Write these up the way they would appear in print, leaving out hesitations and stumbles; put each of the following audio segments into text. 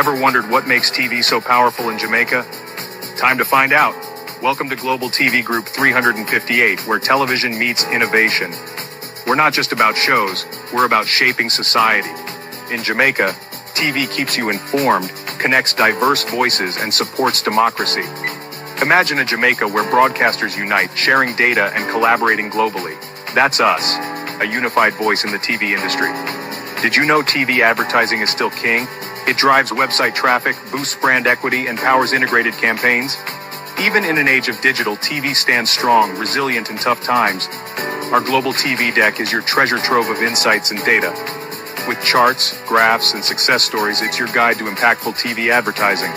Ever wondered what makes TV so powerful in Jamaica? Time to find out. Welcome to Global TV Group 358, where television meets innovation. We're not just about shows, we're about shaping society. In Jamaica, TV keeps you informed, connects diverse voices, and supports democracy. Imagine a Jamaica where broadcasters unite, sharing data and collaborating globally. That's us, a unified voice in the TV industry. Did you know TV advertising is still king? It drives website traffic, boosts brand equity, and powers integrated campaigns. Even in an age of digital, TV stands strong, resilient in tough times. Our global TV deck is your treasure trove of insights and data. With charts, graphs, and success stories, it's your guide to impactful TV advertising.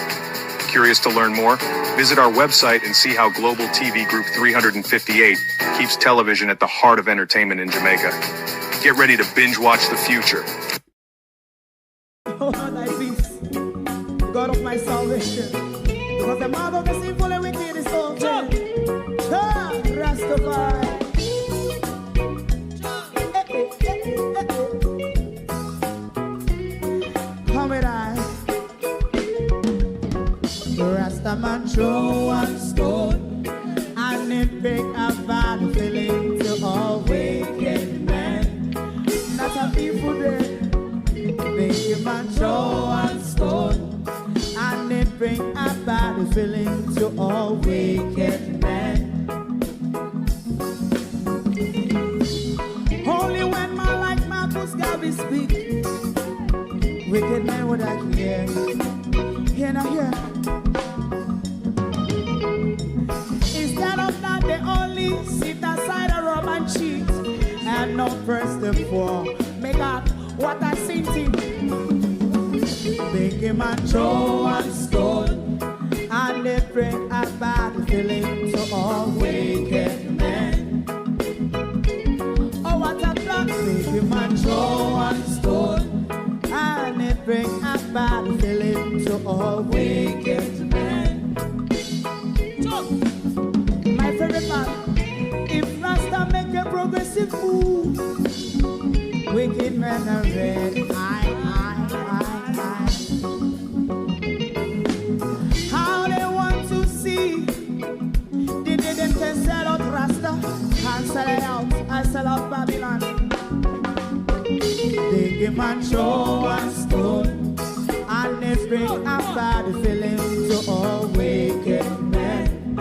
Curious to learn more? Visit our website and see how Global TV Group 358 keeps television at the heart of entertainment in Jamaica. Get ready to binge watch the future. Oh, thy peace, God of my salvation, because the mouth of the sinful and wicked is open. Rastafari. Come with I. Rastaman throw one stone, and it break a bad feeling to all wicked men. Not a people there. Make a man throw one stone, and it bring a bad feeling to all wicked men. Only when man like Marcus Garvey speak, wicked men would I hear. Hear now hear. Instead of that, they only sit aside and rob and cheat, and not first and four. Make up what I seen to make him a throw one stone, and they bring a bad feeling to all wicked men. Oh, what a plan! Make him a throw one stone, and they bring a bad feeling to all wicked men. So, my favorite man, if Rasta make a progressive move, wicked men are red, how they want to see the day them can sell out Rasta, can't sell it out, I sell out Babylon. They give man throw one stone, and they bring a bad feeling to all wicked men.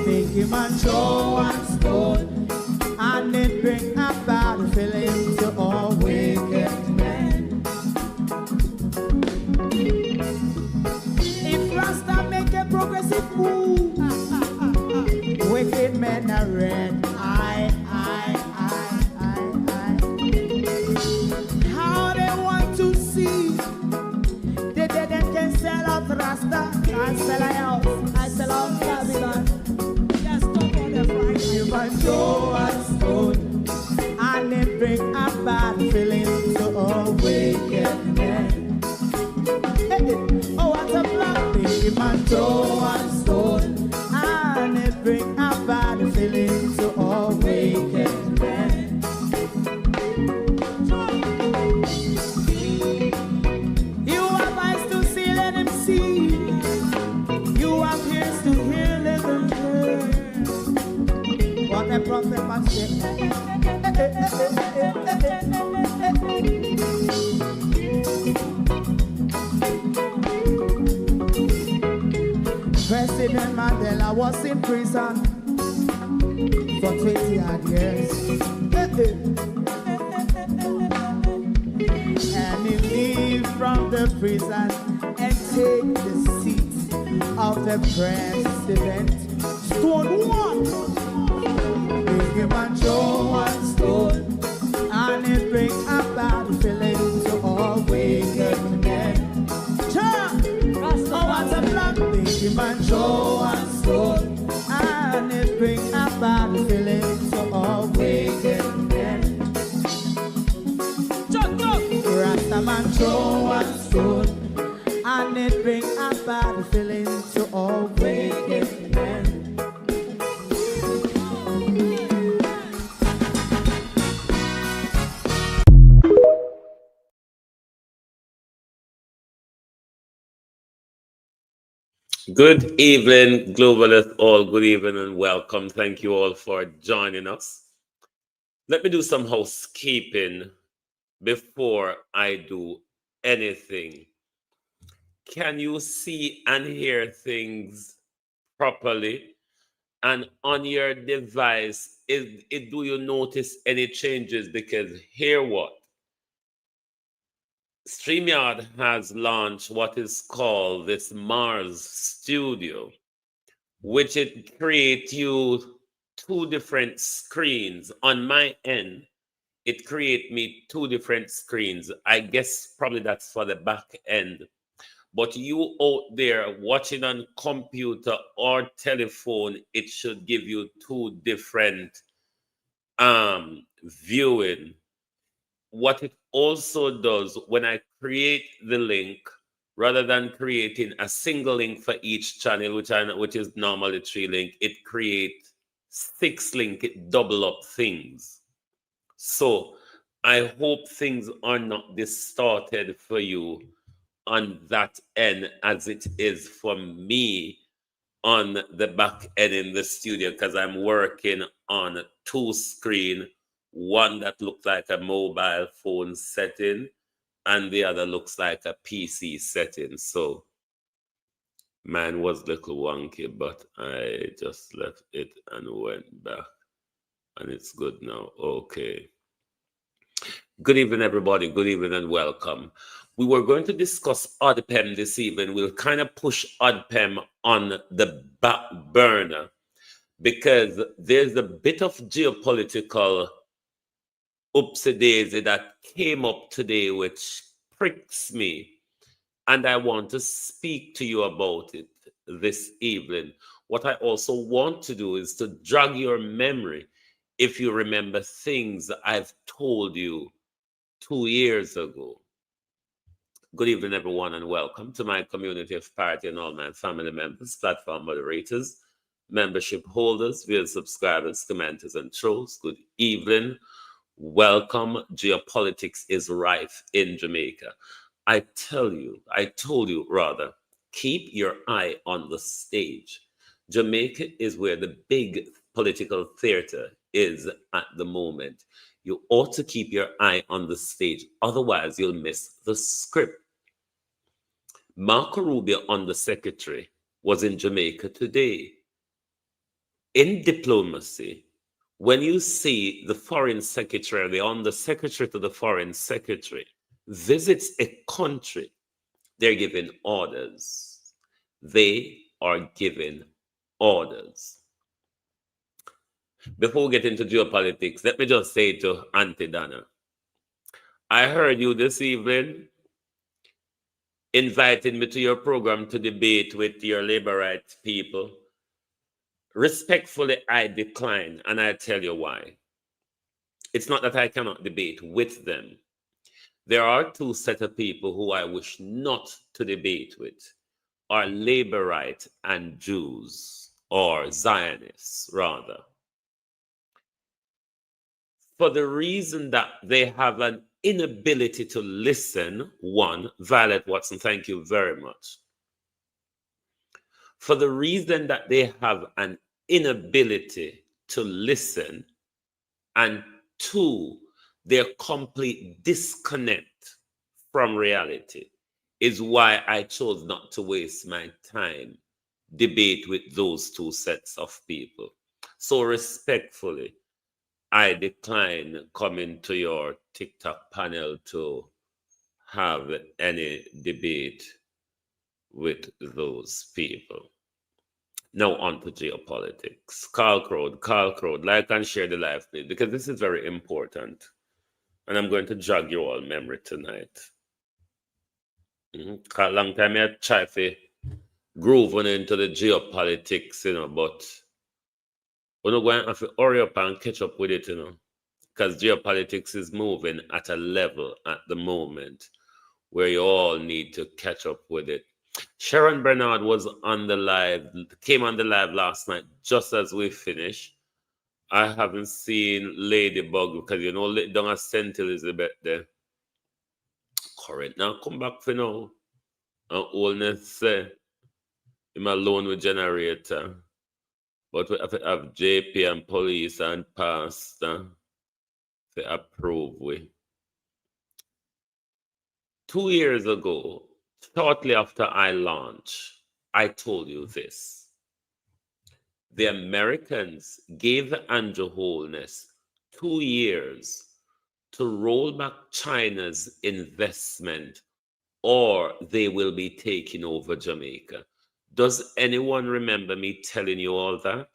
They give man throw one stone, and it bring a bad feeling to all wicked men. If Rasta make a progressive move, wicked men are red. How they want to see the dead that can sell out Rasta, I sell out, I sell out Babylon. Just stop on the Friday. You might throw a stone, and it bring a bad feeling to all wicked men. Oh, what a black thing, man, throw a stone, and it bring a bad feeling to all wicked men. You have eyes to see, let him see. You have ears to hear, let them hear. What a prophet must say. President Mandela was in prison for 20 odd years. And he leave from the prison and take the seat of the president. Stone one. Big him and throw one stone, and it bring a bad feeling to all wicked men. Oh, what a plan! Big him and throw one stone, and it bring a bad feeling to all wicked men. Rastaman throw one stone, and it bring a bad feeling to all wicked men. Good evening, globalists all. Good evening and welcome. Thank you all for joining us. Let me do some housekeeping before I do anything. Can you see and hear things properly? And on your device, do you notice any changes? Because hear what? StreamYard has launched what is called this Mars Studio, which it creates you two different screens. On my end, it create me two different screens. I guess probably that's for the back end. But you out there watching on computer or telephone, it should give you two different viewing. What it also does when I create the link, rather than creating a single link for each channel, which is normally 3 link, it creates 6 link, it double up things. So I hope things are not distorted for you on that end as it is for me on the back end in the studio, because I'm working on 2 screen, one that looks like a mobile phone setting and the other looks like a PC setting. So mine was a little wonky, but I just left it and went back and it's good now. Okay. Good evening, everybody. Good evening and welcome. We were going to discuss OddPem this evening. We'll kind of push OddPem on the back burner because there's a bit of geopolitical oopsie daisy that came up today, which pricks me. And I want to speak to you about it this evening. What I also want to do is to jog your memory if you remember things I've told you 2 years ago. Good evening, everyone, and welcome to my community of party and all my family members, platform moderators, membership holders, viewer subscribers, commenters, and trolls. Good evening. Welcome. Geopolitics is rife in Jamaica. I told you rather, keep your eye on the stage. Jamaica is where the big political theater is at the moment. You ought to keep your eye on the stage, otherwise you'll miss the script. Marco Rubio, Undersecretary, was in Jamaica today. In diplomacy, when you see the foreign secretary, the undersecretary to the foreign secretary, visits a country, they're given orders. They are given orders. Before we get into geopolitics, let me just say to Auntie Donna, I heard you this evening inviting me to your program to debate with your labor rights people. Respectfully, I decline, and I tell you why. It's not that I cannot debate with them. There are two sets of people who I wish not to debate with, are labor rights and Jews, or Zionists, rather. For the reason that they have an inability to listen, one, Violet Watson, thank you very much. For the reason that they have an inability to listen, and two, their complete disconnect from reality is why I chose not to waste my time debate with those two sets of people. So respectfully, I decline coming to your TikTok panel to have any debate with those people. Now on to geopolitics. Carl Crowd, like and share the live, please, because this is very important. And I'm going to jog your all memory tonight. Long time I try to groove on into the geopolitics, but we're not going to have to hurry up and catch up with it, because geopolitics is moving at a level at the moment where you all need to catch up with it. Sharon Bernard was on the live, came on the live last night just as we finished. I haven't seen Ladybug because down at St. Elizabeth there. Correct now, come back for now. And Holness say, him alone with generator. But we have to have JP and police and pastor to approve we. 2 years ago, shortly after I launched, I told you this. The Americans gave Andrew Holness 2 years to roll back China's investment, or they will be taking over Jamaica. Does anyone remember me telling you all that?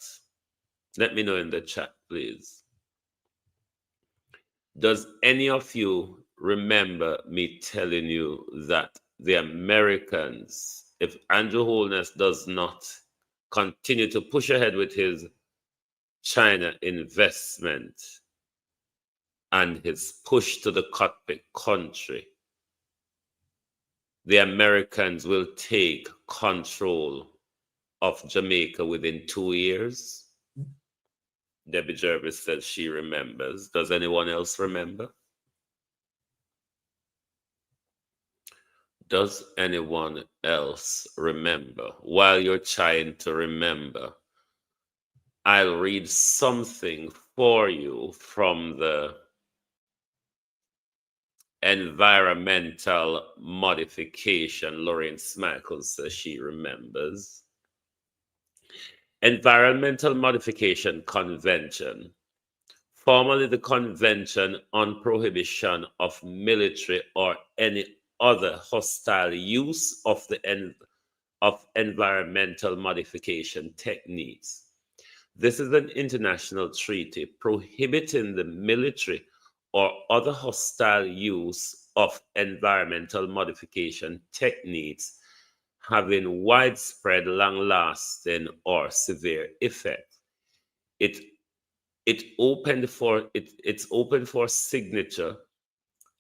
Let me know in the chat, please. Does any of you remember me telling you that the Americans, if Andrew Holness does not continue to push ahead with his China investment and his push to the cockpit country, the Americans will take control of Jamaica within 2 years? Debbie Jervis says she remembers. Does anyone else remember? Does anyone else remember? While you're trying to remember, I'll read something for you from the environmental modification. Lorraine Smichael says she remembers. Environmental Modification Convention, formerly the Convention on Prohibition of Military or any other hostile use of environmental modification techniques. This is an international treaty prohibiting the military or other hostile use of environmental modification techniques having widespread, long-lasting, or severe effect. It's open for signature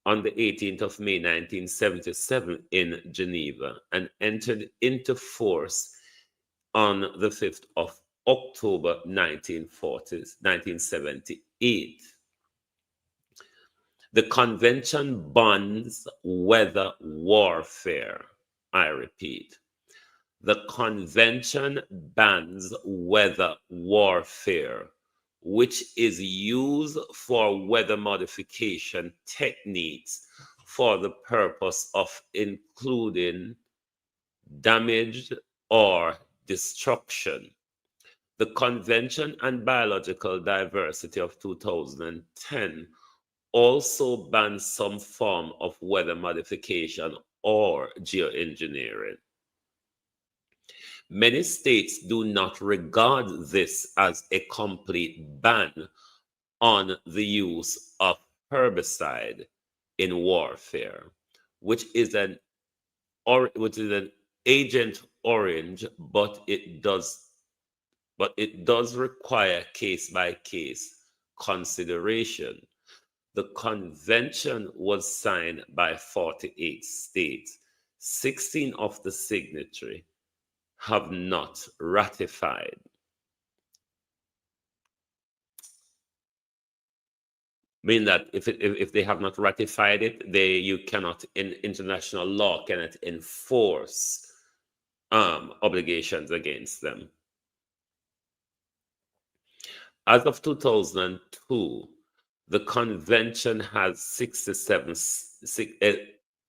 on the 18th of May 1977 in Geneva and entered into force on the 5th of October 1978. The convention bans weather warfare. I repeat, the convention bans weather warfare, which is used for weather modification techniques for the purpose of including damage or destruction. The Convention on Biological Diversity of 2010 also bans some form of weather modification or geoengineering. Many states do not regard this as a complete ban on the use of herbicide in warfare, which is an Agent Orange, but it does require case-by-case consideration. The convention was signed by 48 states. 16 of the signatories have not ratified. Meaning that if they have not ratified it, you cannot, in international law, cannot enforce obligations against them. As of 2002, the convention has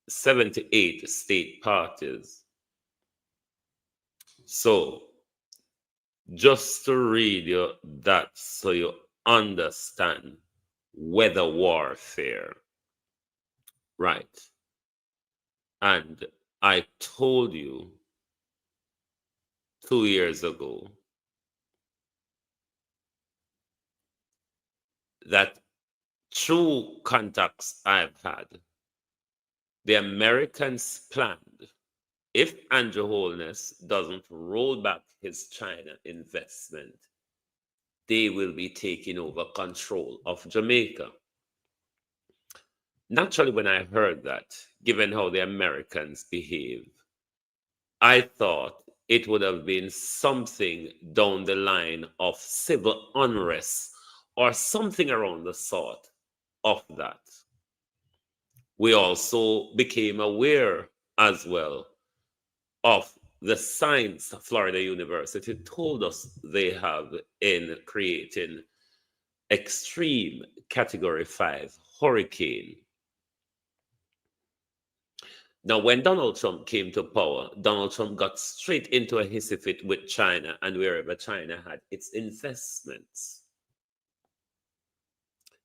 78 state parties. So, just to read you that so you understand weather warfare, right? And I told you 2 years ago that through contacts I've had, the Americans planned, if Andrew Holness doesn't roll back his China investment, they will be taking over control of Jamaica. Naturally, when I heard that, given how the Americans behave, I thought it would have been something down the line of civil unrest or something around the sort of that. We also became aware as well of the science Florida University told us they have in creating extreme category 5 hurricane. Now, when Donald Trump came to power, Donald Trump got straight into a hissy fit with China and wherever China had its investments.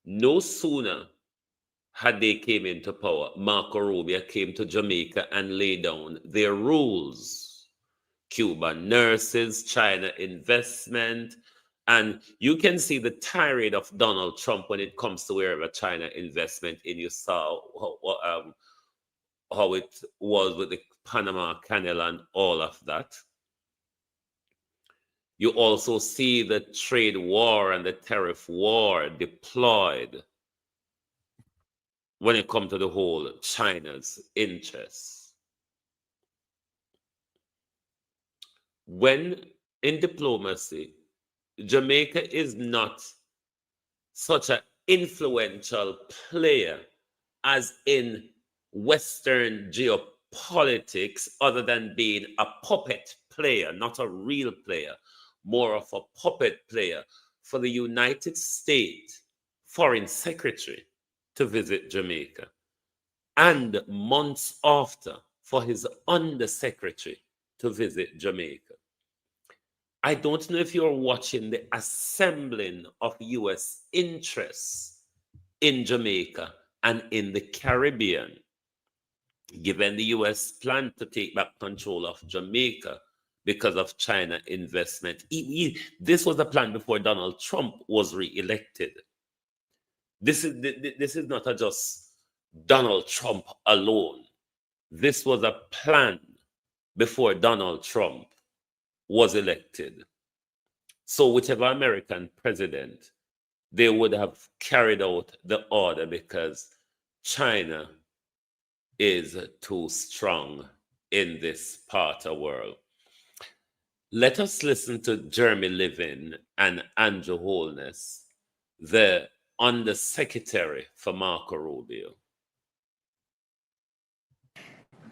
No sooner had they came into power, Marco Rubio came to Jamaica and laid down their rules. Cuban nurses, China investment, and you can see the tirade of Donald Trump when it comes to wherever China investment in. You saw how it was with the Panama Canal and all of that. You also see the trade war and the tariff war deployed when it comes to the whole China's interests. When in diplomacy, Jamaica is not such an influential player as in Western geopolitics, other than being a puppet player, not a real player, more of a puppet player for the United States Foreign Secretary to visit Jamaica, and months after for his undersecretary to visit Jamaica. I don't know if you're watching the assembling of U.S. interests in Jamaica and in the Caribbean, given the U.S. plan to take back control of Jamaica because of China investment. This was a plan before Donald Trump was re-elected. This is not just Donald Trump alone. This was a plan before Donald Trump was elected. So whichever American president, they would have carried out the order because China is too strong in this part of the world. Let us listen to Jeremy Levin and Andrew Holness, the Undersecretary for Marco Rubio.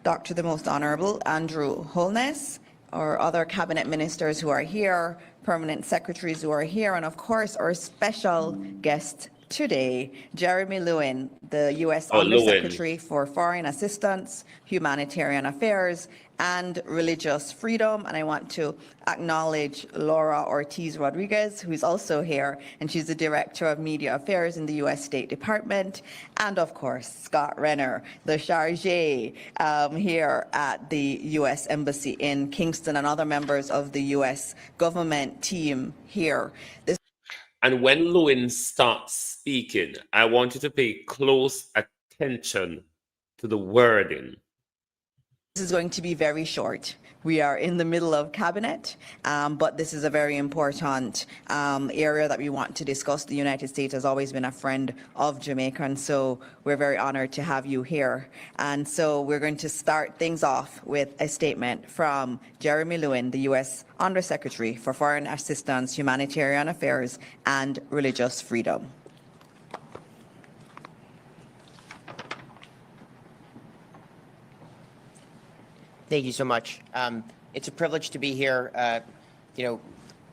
Dr. the Most Honorable Andrew Holness, our other cabinet ministers who are here, permanent secretaries who are here, and of course our special guest today, Jeremy Lewin, the U.S. Undersecretary for Foreign Assistance, Humanitarian Affairs, and Religious Freedom. And I want to acknowledge Laura Ortiz Rodriguez, who's also here, and she's the Director of Media Affairs in the U.S. State Department. And of course, Scott Renner, the chargé here at the U.S. Embassy in Kingston, and other members of the U.S. government team here. And when Lewin starts speaking, I want you to pay close attention to the wording. This is going to be very short. We are in the middle of cabinet, but this is a very important area that we want to discuss. The United States has always been a friend of Jamaica, and so we're very honored to have you here. And so we're going to start things off with a statement from Jeremy Lewin, the U.S. Undersecretary for Foreign Assistance, Humanitarian Affairs, and Religious Freedom. Thank you so much. It's a privilege to be here. The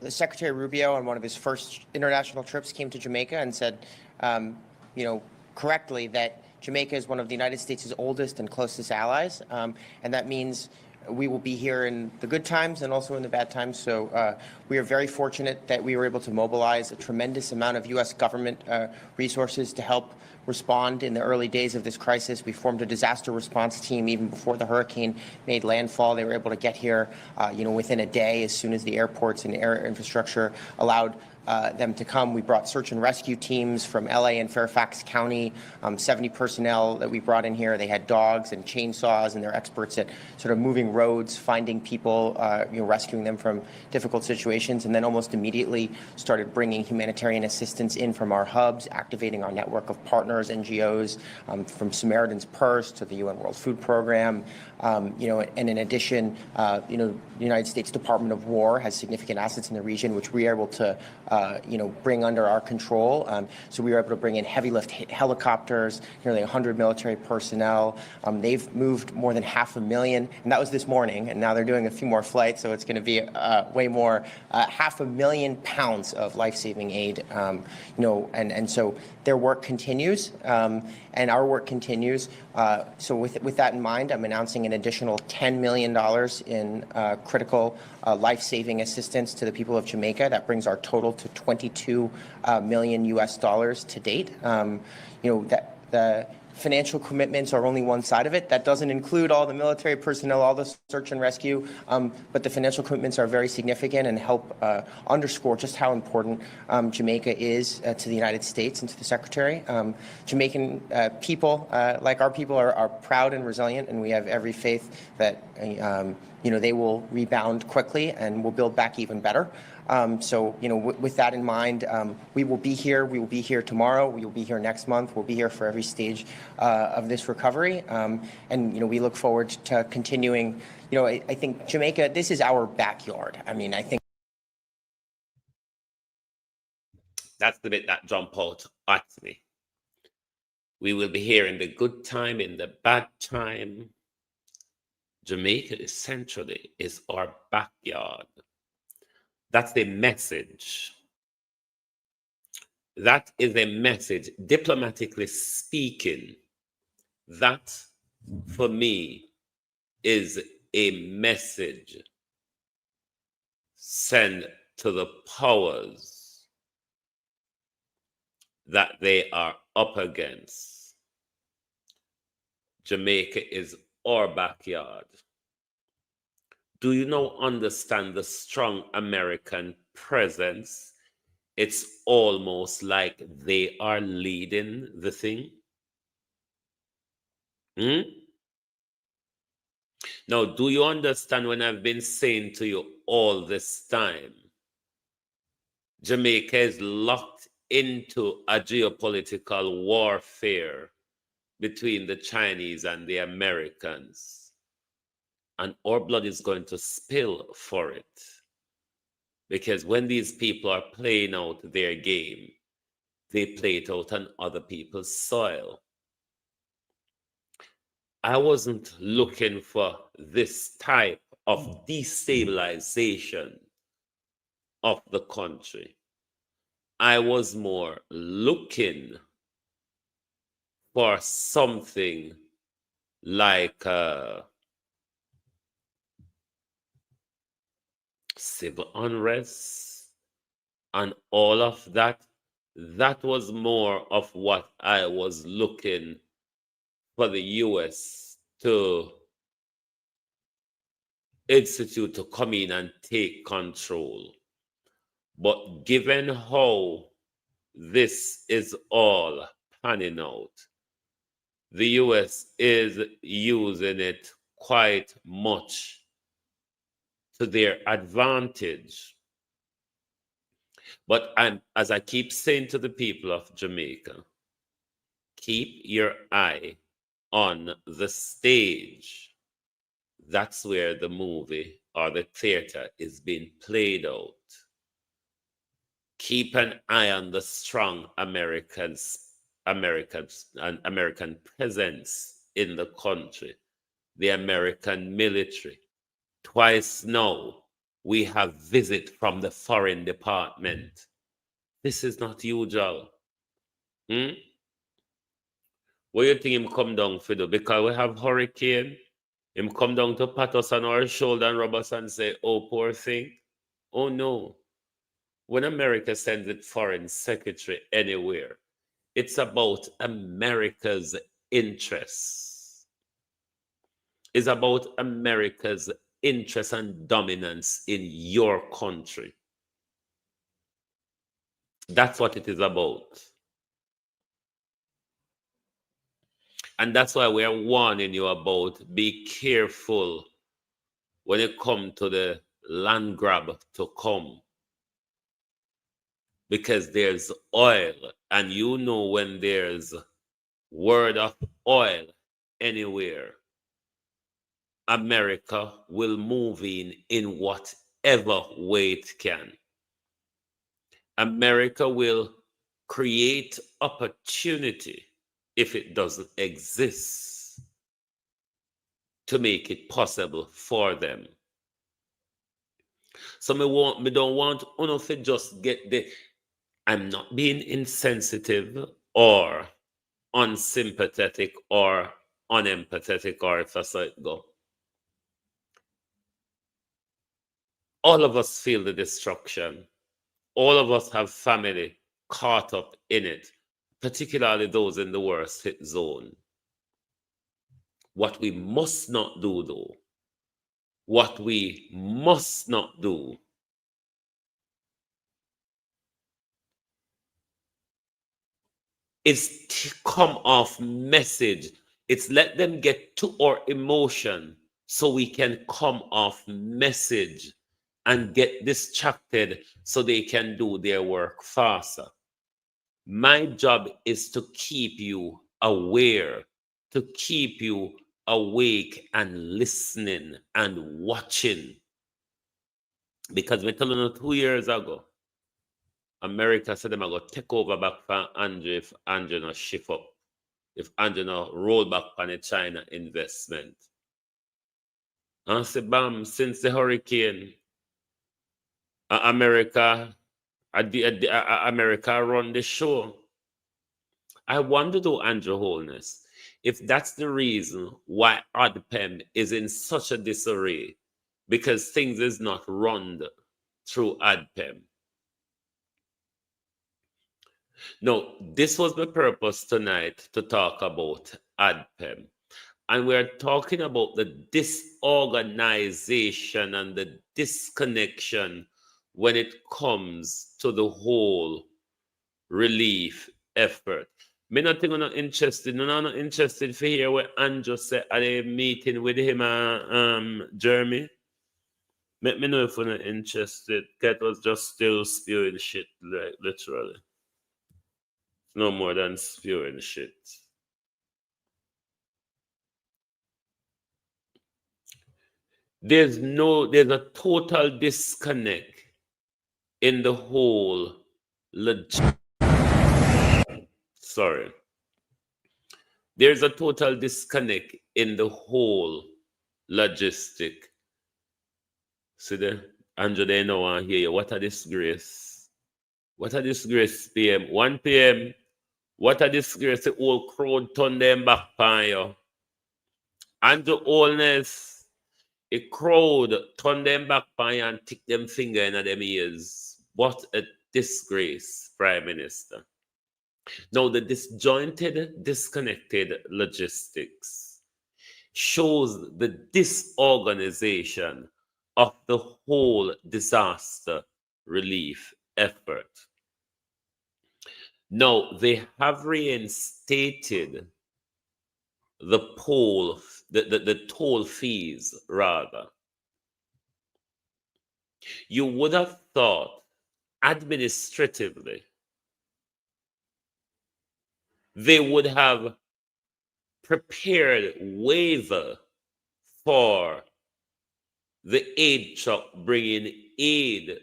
Secretary Rubio on one of his first international trips came to Jamaica and said, correctly that Jamaica is one of the United States' oldest and closest allies. And that means we will be here in the good times and also in the bad times. So we are very fortunate that we were able to mobilize a tremendous amount of U.S. government resources to help respond in the early days of this crisis. We formed a disaster response team even before the hurricane made landfall. They were able to get here, within a day, as soon as the airports and air infrastructure allowed them to come. We brought search and rescue teams from LA and Fairfax County, 70 personnel that we brought in here. They had dogs and chainsaws, and they're experts at sort of moving roads, finding people, rescuing them from difficult situations, and then almost immediately started bringing humanitarian assistance in from our hubs, activating our network of partners, NGOs, from Samaritan's Purse to the UN World Food Program. And in addition, the United States Department of War has significant assets in the region, which we are able to bring under our control. So we were able to bring in heavy lift helicopters, nearly 100 military personnel. They've moved more than 500,000, and that was this morning, and now they're doing a few more flights, so it's going to be way more, 500,000 pounds of life-saving aid, and so their work continues, and our work continues. So with that in mind, I'm announcing an additional $10 million in critical life-saving assistance to the people of Jamaica. That brings our total to $22 million US to date. That the financial commitments are only one side of it. That doesn't include all the military personnel, all the search and rescue, but the financial commitments are very significant and help underscore just how important Jamaica is to the United States and to the Secretary. Jamaican people, like our people, are proud and resilient, and we have every faith that they will rebound quickly and will build back even better. So, with that in mind, we will be here. We will be here tomorrow. We will be here next month. We'll be here for every stage of this recovery. And, we look forward to continuing. I think Jamaica, this is our backyard. I mean, I think. That's the bit that jump out at me. We will be here in the good time, in the bad time. Jamaica essentially is our backyard. That's the message. That is a message, diplomatically speaking. That, for me, is a message sent to the powers that they are up against. Jamaica is our backyard. Do you now understand the strong American presence? It's almost like they are leading the thing. Now, do you understand when I've been saying to you all this time, Jamaica is locked into a geopolitical warfare between the Chinese and the Americans? And our blood is going to spill for it. Because when these people are playing out their game, they play it out on other people's soil. I wasn't looking for this type of destabilization of the country. I was more looking for something like civil unrest and all of that. That was more of what I was looking for the US to institute, to come in and take control. But given how this is all panning out, the US is using it quite much to their advantage. But as I keep saying to the people of Jamaica, keep your eye on the stage. That's where the movie or the theater is being played out. Keep an eye on the strong American presence in the country, the American military. Twice now, we have visit from the foreign department. This is not usual. What do you think him come down for do? Because we have hurricane, him come down to pat us on our shoulder and rub us and say, oh, poor thing. Oh, no. When America sends its foreign secretary anywhere, it's about America's interests. It's about America's interest and dominance in your country. That's what it is about. And that's why we are warning you about be careful when it comes to the land grab to come. Because there's oil, and you know when there's word of oil anywhere, America will move in whatever way it can. America will create opportunity if it doesn't exist to make it possible for them. So me don't want uno to just get the. I'm not being insensitive or unsympathetic or unempathetic, or if I say it go. All of us feel the destruction. All of us have family caught up in it, particularly those in the worst hit zone. What we must not do, though, what we must not do is to come off message. It's let them get to our emotion so we can come off message and get distracted so they can do their work faster. My job is to keep you aware, to keep you awake and listening and watching. Because we're telling you 2 years ago, America said them are going to take over back from Andrew if Andrew not shift up, if Andrew not roll back on the China investment. And I said, bam, since the hurricane, America run the show. I wonder though, Andrew Holness, if that's the reason why ADPEM is in such a disarray, because things is not run through ADPEM. No, this was the purpose tonight to talk about ADPEM. And we're talking about the disorganization and the disconnection when it comes to the whole relief effort. Me not think I'm not interested. No, I'm not interested to hear what Andrew said at a meeting with him Jeremy. Let me know if we're not interested. Cat was just still spewing shit, like literally. No more than spewing shit. There's a total disconnect in the whole sorry. There's a total disconnect in the whole logistic. See there? Andrew, they know I hear you. What a disgrace. What a disgrace, PM. 1 PM. What a disgrace. The whole crowd turn them back on you. Andrew Holness. A crowd turn them back on you and tick them finger in them ears. What a disgrace, Prime Minister. Now, the disjointed, disconnected logistics shows the disorganization of the whole disaster relief effort. Now, they have reinstated the toll fees, rather. You would have thought administratively they would have prepared waiver for the aid truck bringing aid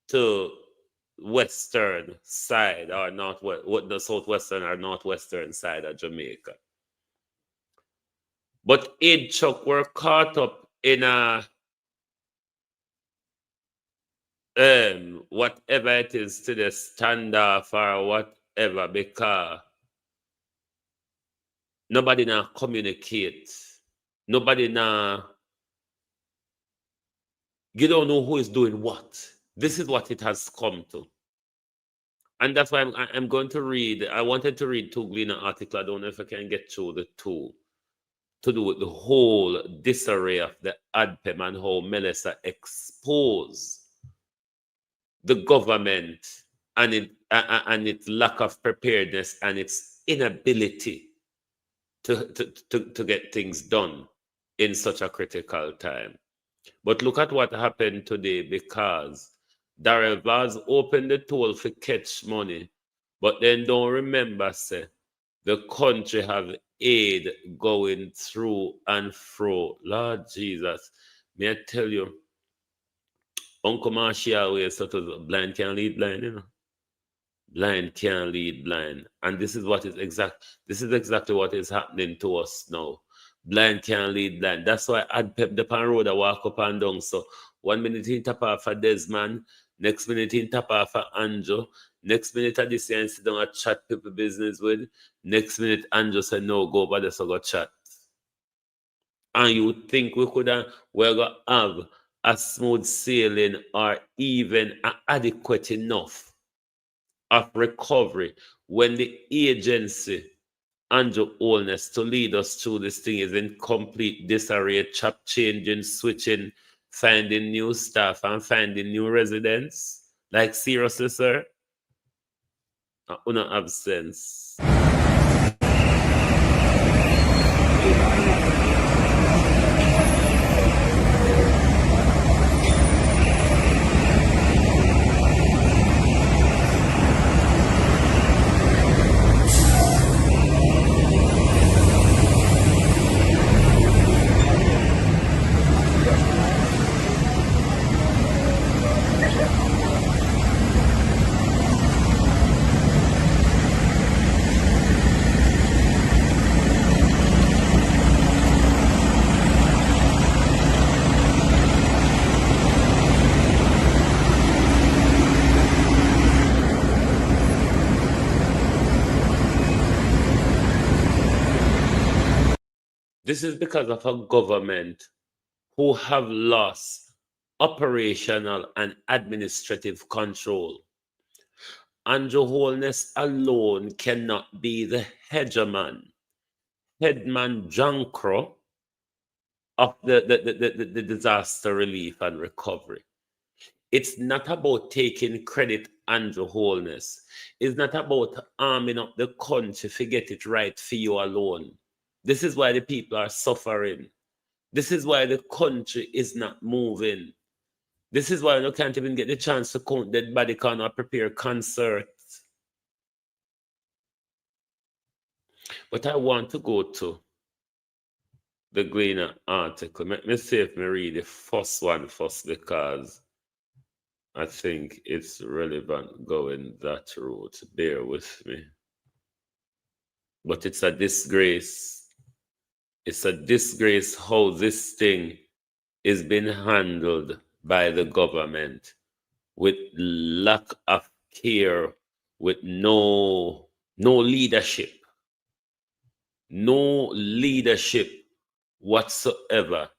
to western side or the southwestern or northwestern side of Jamaica. But aid truck were caught up in a whatever it is to the standoff or whatever, because nobody now communicate. Nobody now. You don't know who is doing what. This is what it has come to. And that's why I'm going to read. I wanted to read two Gleaner article. I don't know if I can get through the two. To do with the whole disarray of the ADPEM and how Melissa exposed the government and its lack of preparedness and its inability to get things done in such a critical time. But look at what happened today, because Darrell Vaz opened the toll for catch money, but then don't remember, say, the country have aid going through and fro. Lord Jesus, may I tell you, Uncle Marshall always sort of blind can lead blind, you know. Blind can't lead blind. And this is exactly what is happening to us now. Blind can't lead blind. That's why I'd pep the pan road I walk up and down. So 1 minute he tap off a Desmond, next minute he tap off a Anjo, next minute I just and sit down and chat people business with. Next minute Anjo said no, go over there so go chat. And you think we're gonna have a smooth sailing or even adequate enough of recovery when the agency under Holness to lead us through this thing is in complete disarray, chop changing, switching, finding new staff and finding new residents? Like seriously, sir? Una have sense. This is because of a government who have lost operational and administrative control. Andrew Holness alone cannot be the hegemon, headman Jankro of the disaster relief and recovery. It's not about taking credit, Andrew Holness. It's not about arming up the country to get it right for you alone. This is why the people are suffering. This is why the country is not moving. This is why you can't even get the chance to count dead body count or prepare concerts. But I want to go to the Gleaner article. Let me see if I read the first one first because I think it's relevant going that route. Bear with me. But it's a disgrace. It's a disgrace how this thing is being handled by the government with lack of care, with no leadership. No leadership whatsoever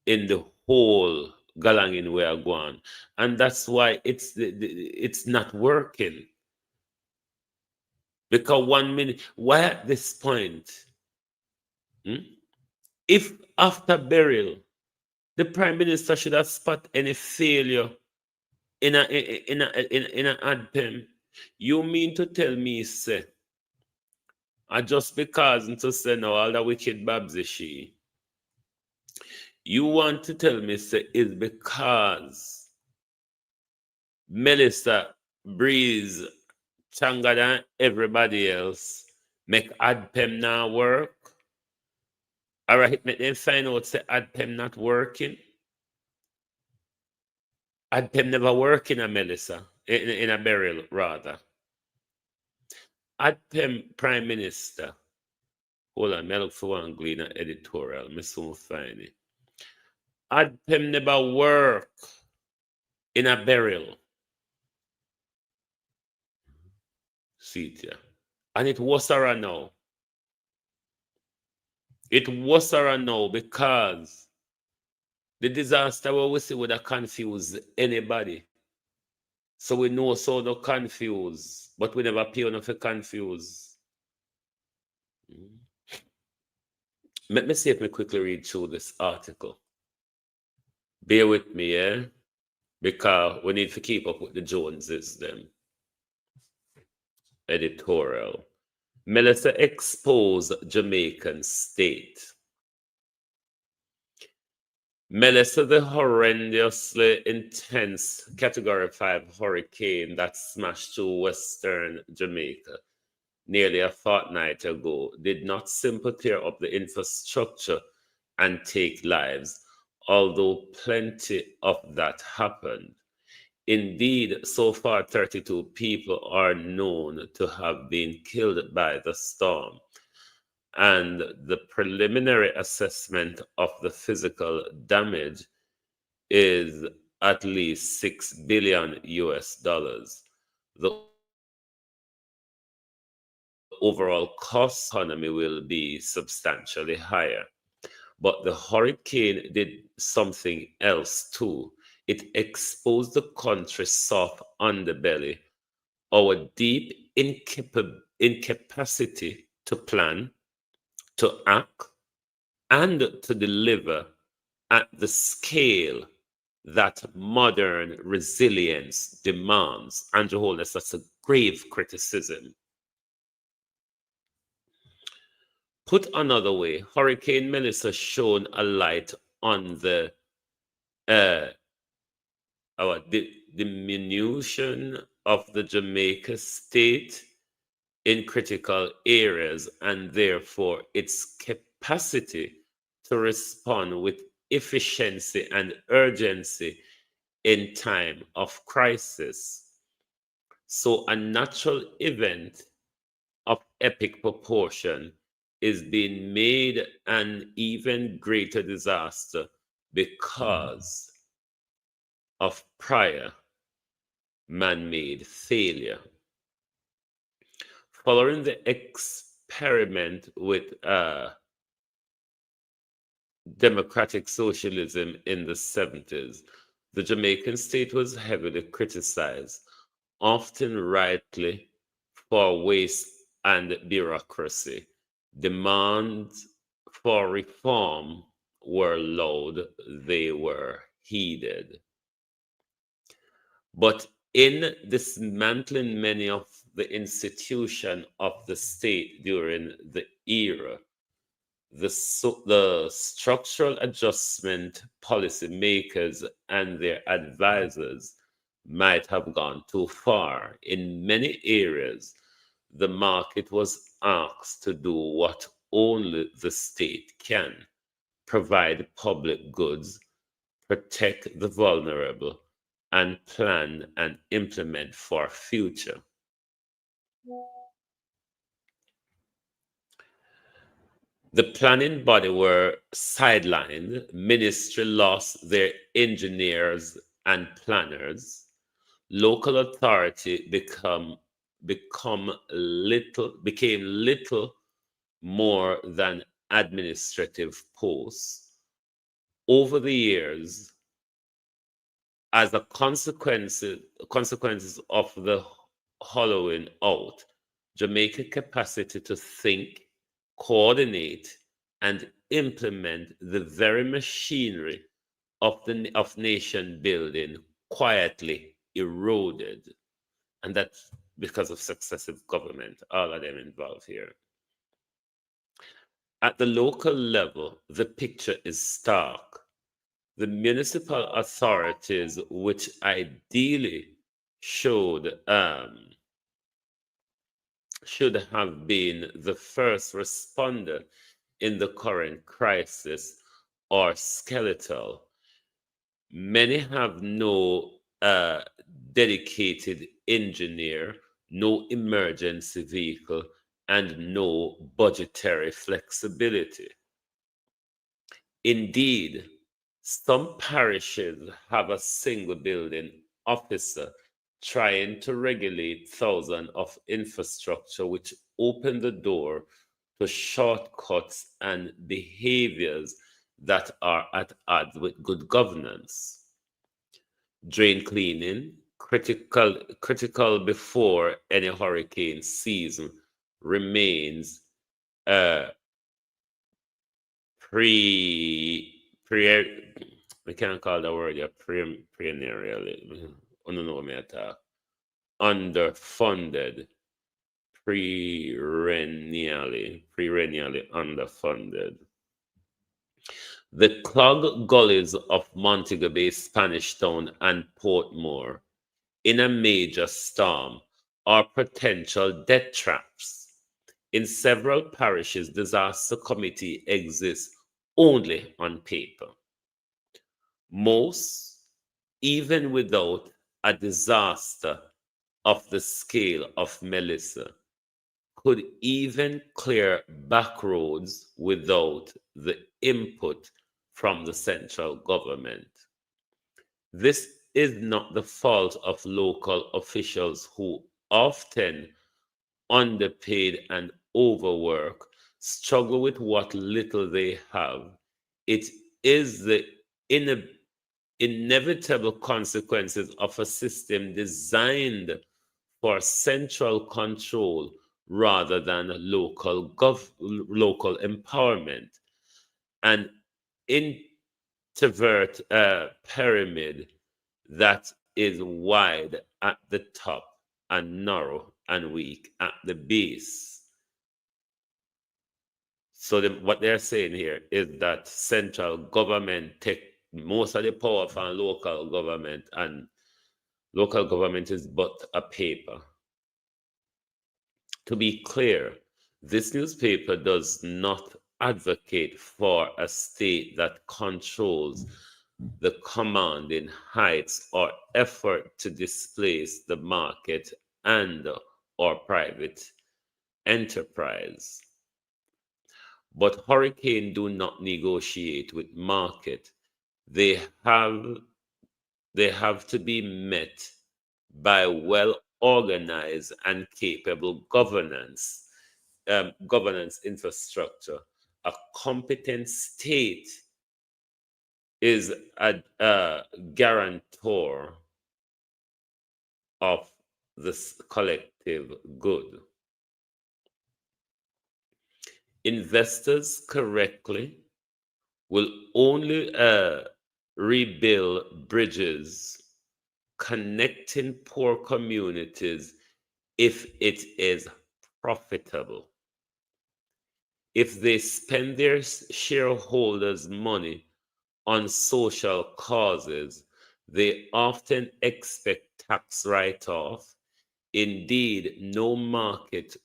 in the whole galangin we are going. And that's why it's not working. Because 1 minute, why at this point? If after burial, the Prime Minister should have spot any failure in an ADPEM, you mean to tell me, say, just because to say now all the wicked babs is she, you want to tell me, say, is because Melissa Breeze, Changa than everybody else, make ADPEM now work? All right, make them find out, say, ADPEM not working. ADPEM never work in a Melissa, in a burial, rather. ADPEM Prime Minister, hold on, I look for one Gleaner editorial, I soon find it. ADPEM never work in a burial. See it here. And it was her now. It was her now because the disaster we see would have confused anybody. So we know so no confuse, but we never pay enough to confuse. Let me see if I quickly read through this article. Bear with me, yeah? Because we need to keep up with the Joneses, them. Editorial. Melissa exposed Jamaican state. Melissa, the horrendously intense Category 5 hurricane that smashed through Western Jamaica nearly a fortnight ago, did not simply tear up the infrastructure and take lives, although plenty of that happened. Indeed, so far 32 people are known to have been killed by the storm, and the preliminary assessment of the physical damage is at least 6 billion US dollars. The overall cost economy will be substantially higher. But the hurricane did something else too. It exposed the country's soft underbelly, our deep incapacity to plan, to act, and to deliver at the scale that modern resilience demands. Andrew Holness, that's a grave criticism. Put another way, Hurricane Melissa shone a light on the diminution of the Jamaica state in critical areas, and therefore its capacity to respond with efficiency and urgency in time of crisis. So a natural event of epic proportion is being made an even greater disaster because of prior man-made failure. Following the experiment with democratic socialism in the 70s, the Jamaican state was heavily criticized, often rightly, for waste and bureaucracy. Demands for reform were loud, they were heeded. But in dismantling many of the institutions of the state during the era, the structural adjustment policy makers and their advisors might have gone too far. In many areas, the market was asked to do what only the state can: provide public goods, protect the vulnerable, and plan and implement for future. The planning body were sidelined, ministry lost their engineers and planners, local authority became little more than administrative posts. Over the years, as a consequences of the hollowing out, Jamaica's capacity to think, coordinate, and implement the very machinery of nation building quietly eroded. And that's because of successive government, all of them involved here. At the local level, the picture is stark. The municipal authorities, which ideally should have been the first responder in the current crisis, are skeletal. Many have no dedicated engineer, no emergency vehicle, and no budgetary flexibility. Indeed, some parishes have a single building officer trying to regulate thousands of infrastructure, which open the door to shortcuts and behaviors that are at odds with good governance. Drain cleaning, critical before any hurricane season, remains we can't call the word perennially. Underfunded, perennially underfunded. The clogged gullies of Montego Bay, Spanish Town, and Portmore in a major storm are potential death traps. In several parishes, disaster committee exists only on paper. Most, even without a disaster of the scale of Melissa could even clear back roads without the input from the central government. This is not the fault of local officials who often underpaid and overwork, struggle with what little they have. It is the inevitable consequences of a system designed for central control rather than local empowerment. An introvert pyramid that is wide at the top and narrow and weak at the base. So what they're saying here is that central government take most of the power from local government, and local government is but a paper. To be clear, this newspaper does not advocate for a state that controls the commanding heights or effort to displace the market and or private enterprise. But hurricanes do not negotiate with market. They have to be met by well-organized and capable governance infrastructure. A competent state is a guarantor of this collective good. Investors correctly will only rebuild bridges connecting poor communities if it is profitable. If they spend their shareholders' money on social causes, they often expect tax write-off. Indeed, no market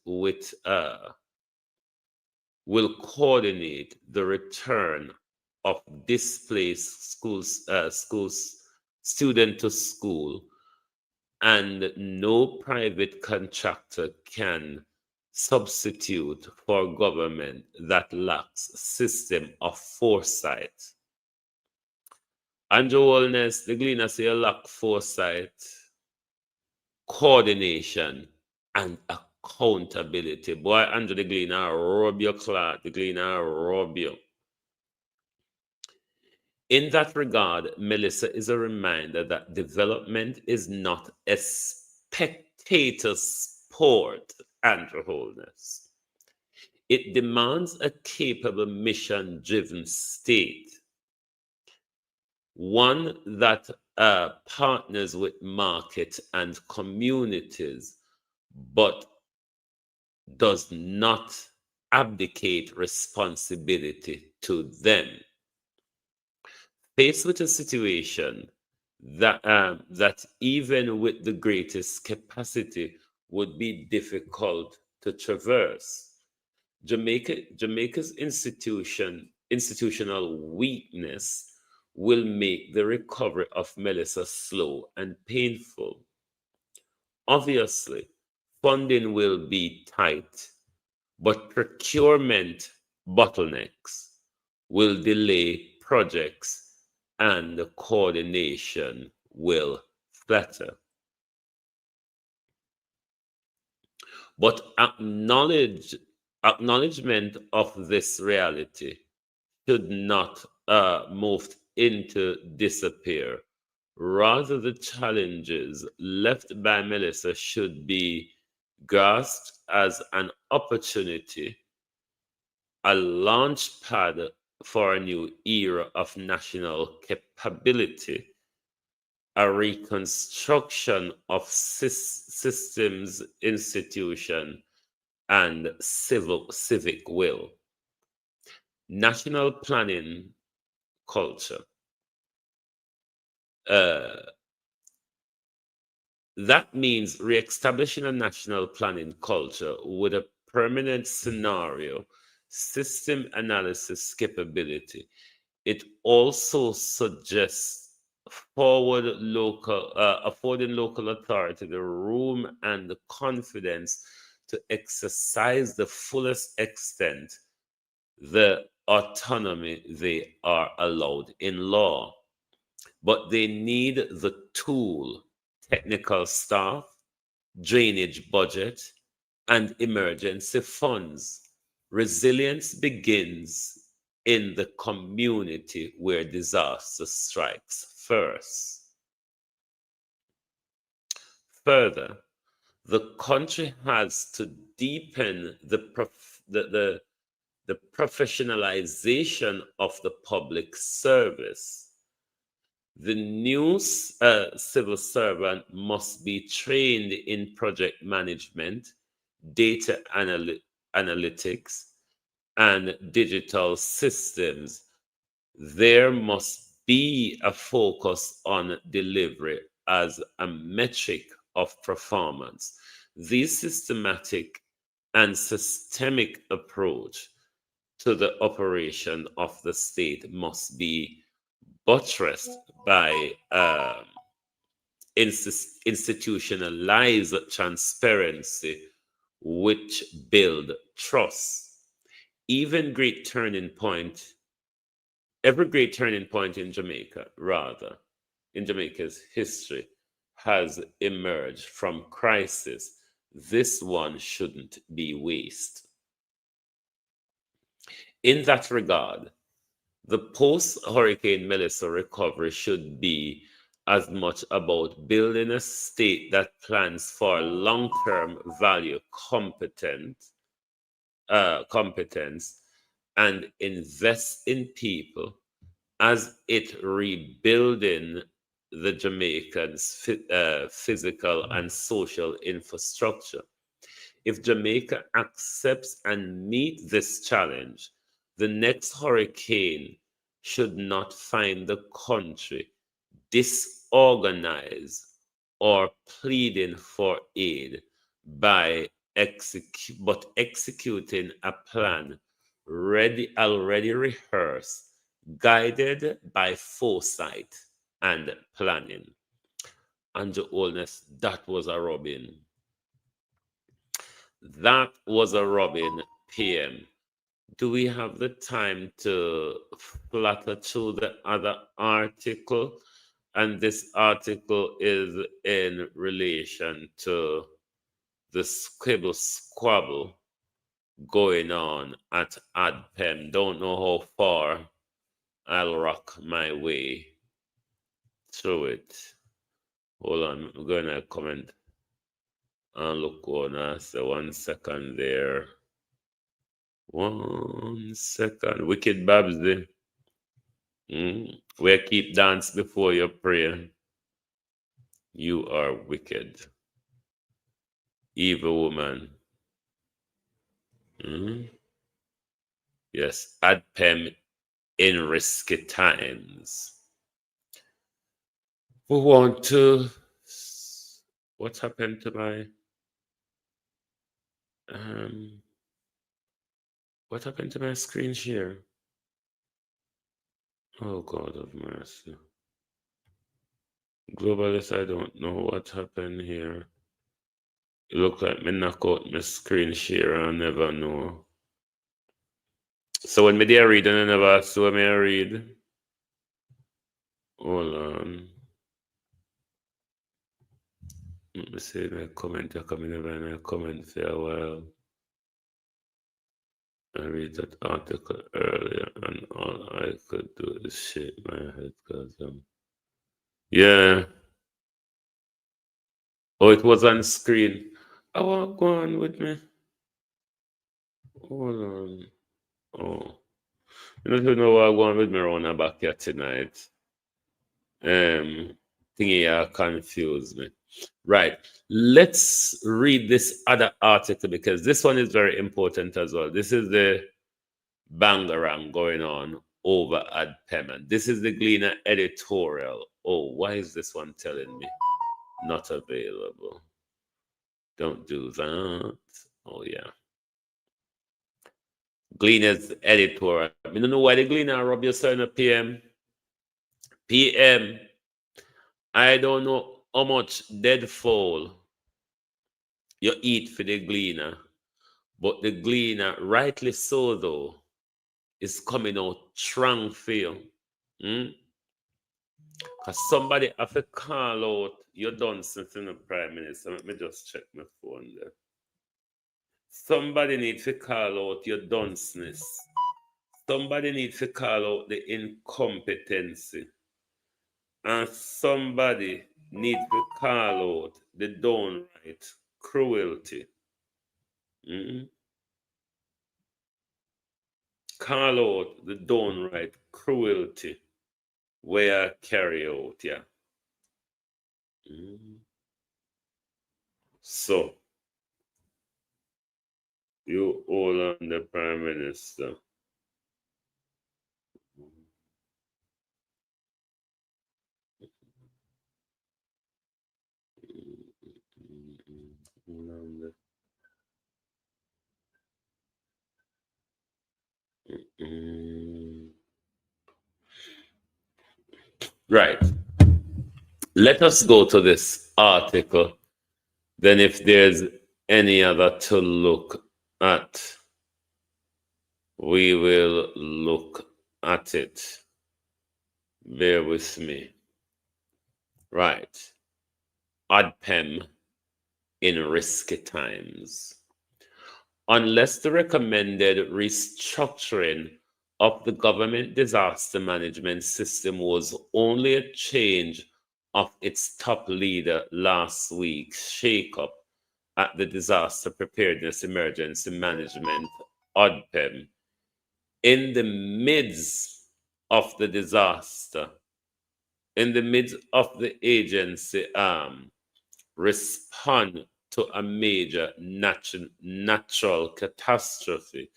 will coordinate the return of displaced student to school, and no private contractor can substitute for government that lacks system of foresight. Andrew Holness, the Gleaner say you lack foresight, coordination, and accountability. Boy, Andrew the Gleaner, rub your cloth, the Gleaner, rub you. In that regard, Melissa is a reminder that development is not a spectator sport, Andrew Holness. It demands a capable, mission-driven state, one that partners with market and communities, but does not abdicate responsibility to them. Faced with a situation that even with the greatest capacity would be difficult to traverse, Jamaica's institutional weakness will make the recovery of Melissa slow and painful. Obviously, funding will be tight, but procurement bottlenecks will delay projects and the coordination will flatter. But acknowledgement of this reality should not move into disappear. Rather, the challenges left by Melissa should be grasped as an opportunity, a launch pad for a new era of national capability, a reconstruction of systems, institution, and civic will. National planning culture. That means re-establishing a national planning culture with a permanent scenario, system analysis capability. It also suggests affording local authority the room and the confidence to exercise the fullest extent the autonomy they are allowed in law. But they need the tool, technical staff, drainage budget, and emergency funds. Resilience begins in the community where disaster strikes first. Further, the country has to deepen the professionalization of the public service. The new civil servant must be trained in project management, data analytics, and digital systems. There must be a focus on delivery as a metric of performance. This systematic and systemic approach to the operation of the state must be buttressed by institutionalized transparency, which build trust. Even great turning point, every great turning point in Jamaica, rather, in Jamaica's history, has emerged from crisis. This one shouldn't be waste. In that regard, the post-Hurricane Melissa recovery should be as much about building a state that plans for long-term value competence and invest in people as it rebuilding the Jamaicans' physical and social infrastructure. If Jamaica accepts and meets this challenge, the next hurricane should not find the country disorganized or pleading for aid by executing a plan already rehearsed, guided by foresight and planning. And the Holness, that was a Robin. That was a Robin PM. Do we have the time to flutter through the other article? And this article is in relation to the squibble squabble going on at ADPEM. Don't know how far I'll rock my way through it. Hold on, I'm going to comment and look on us. 1 second there. 1 second. Wicked Babsy. Where keep dance before you pray. You are wicked. Evil woman. Yes, ADPEM in risky times. We want to. What happened to my? What happened to my screen share? Oh God of mercy. Globalist, I don't know what happened here. It look like me knock out my screen share and I never know. So when me there read and I never saw me read. Hold on. Let me see my comment. I come in and I comment for a while. I read that article earlier and all I could do is shake my head because yeah. Oh, it was on screen. I want to go on with me. Hold on. Oh. You don't know what I'm going with me around the back here tonight. Thingy confused me. Right. Let's read this other article because this one is very important as well. This is the bangarang going on over at PEM. This is the Gleaner editorial. Oh, why is this one telling me not available? Don't do that. Oh, yeah. Gleaner's editorial. I don't know why the Gleaner rub your son a PM. PM I don't know how much dead fowl you eat for the gleaner, but the gleaner, rightly so though, is coming out strong for you. Because somebody have to call out your nonsense in the Prime Minister. Let me just check my phone there. Somebody needs to call out your dunceness. Somebody needs to call out the incompetency. And somebody needs to call out the downright cruelty. Call out the downright cruelty where I carry out, yeah. So, you all on the Prime Minister. Right. Let us go to this article. Then if there's any other to look at, we will look at it. Bear with me. Right. ODPEM in risky times. Unless the recommended restructuring of the government disaster management system was only a change of its top leader last week's shakeup at the Disaster Preparedness Emergency Management, ODPEM, in the midst of the disaster, in the midst of the agency respond to a major natural catastrophe,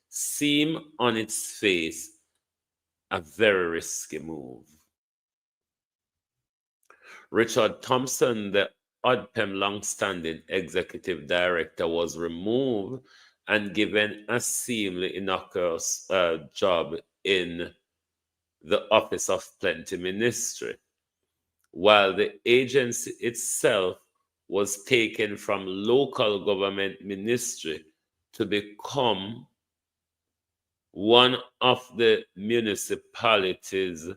seem on its face a very risky move. Richard Thompson, the ODPEM long-standing executive director, was removed and given a seemingly innocuous job in the Office of Plenty Ministry, while the agency itself was taken from local government ministry to become one of the municipalities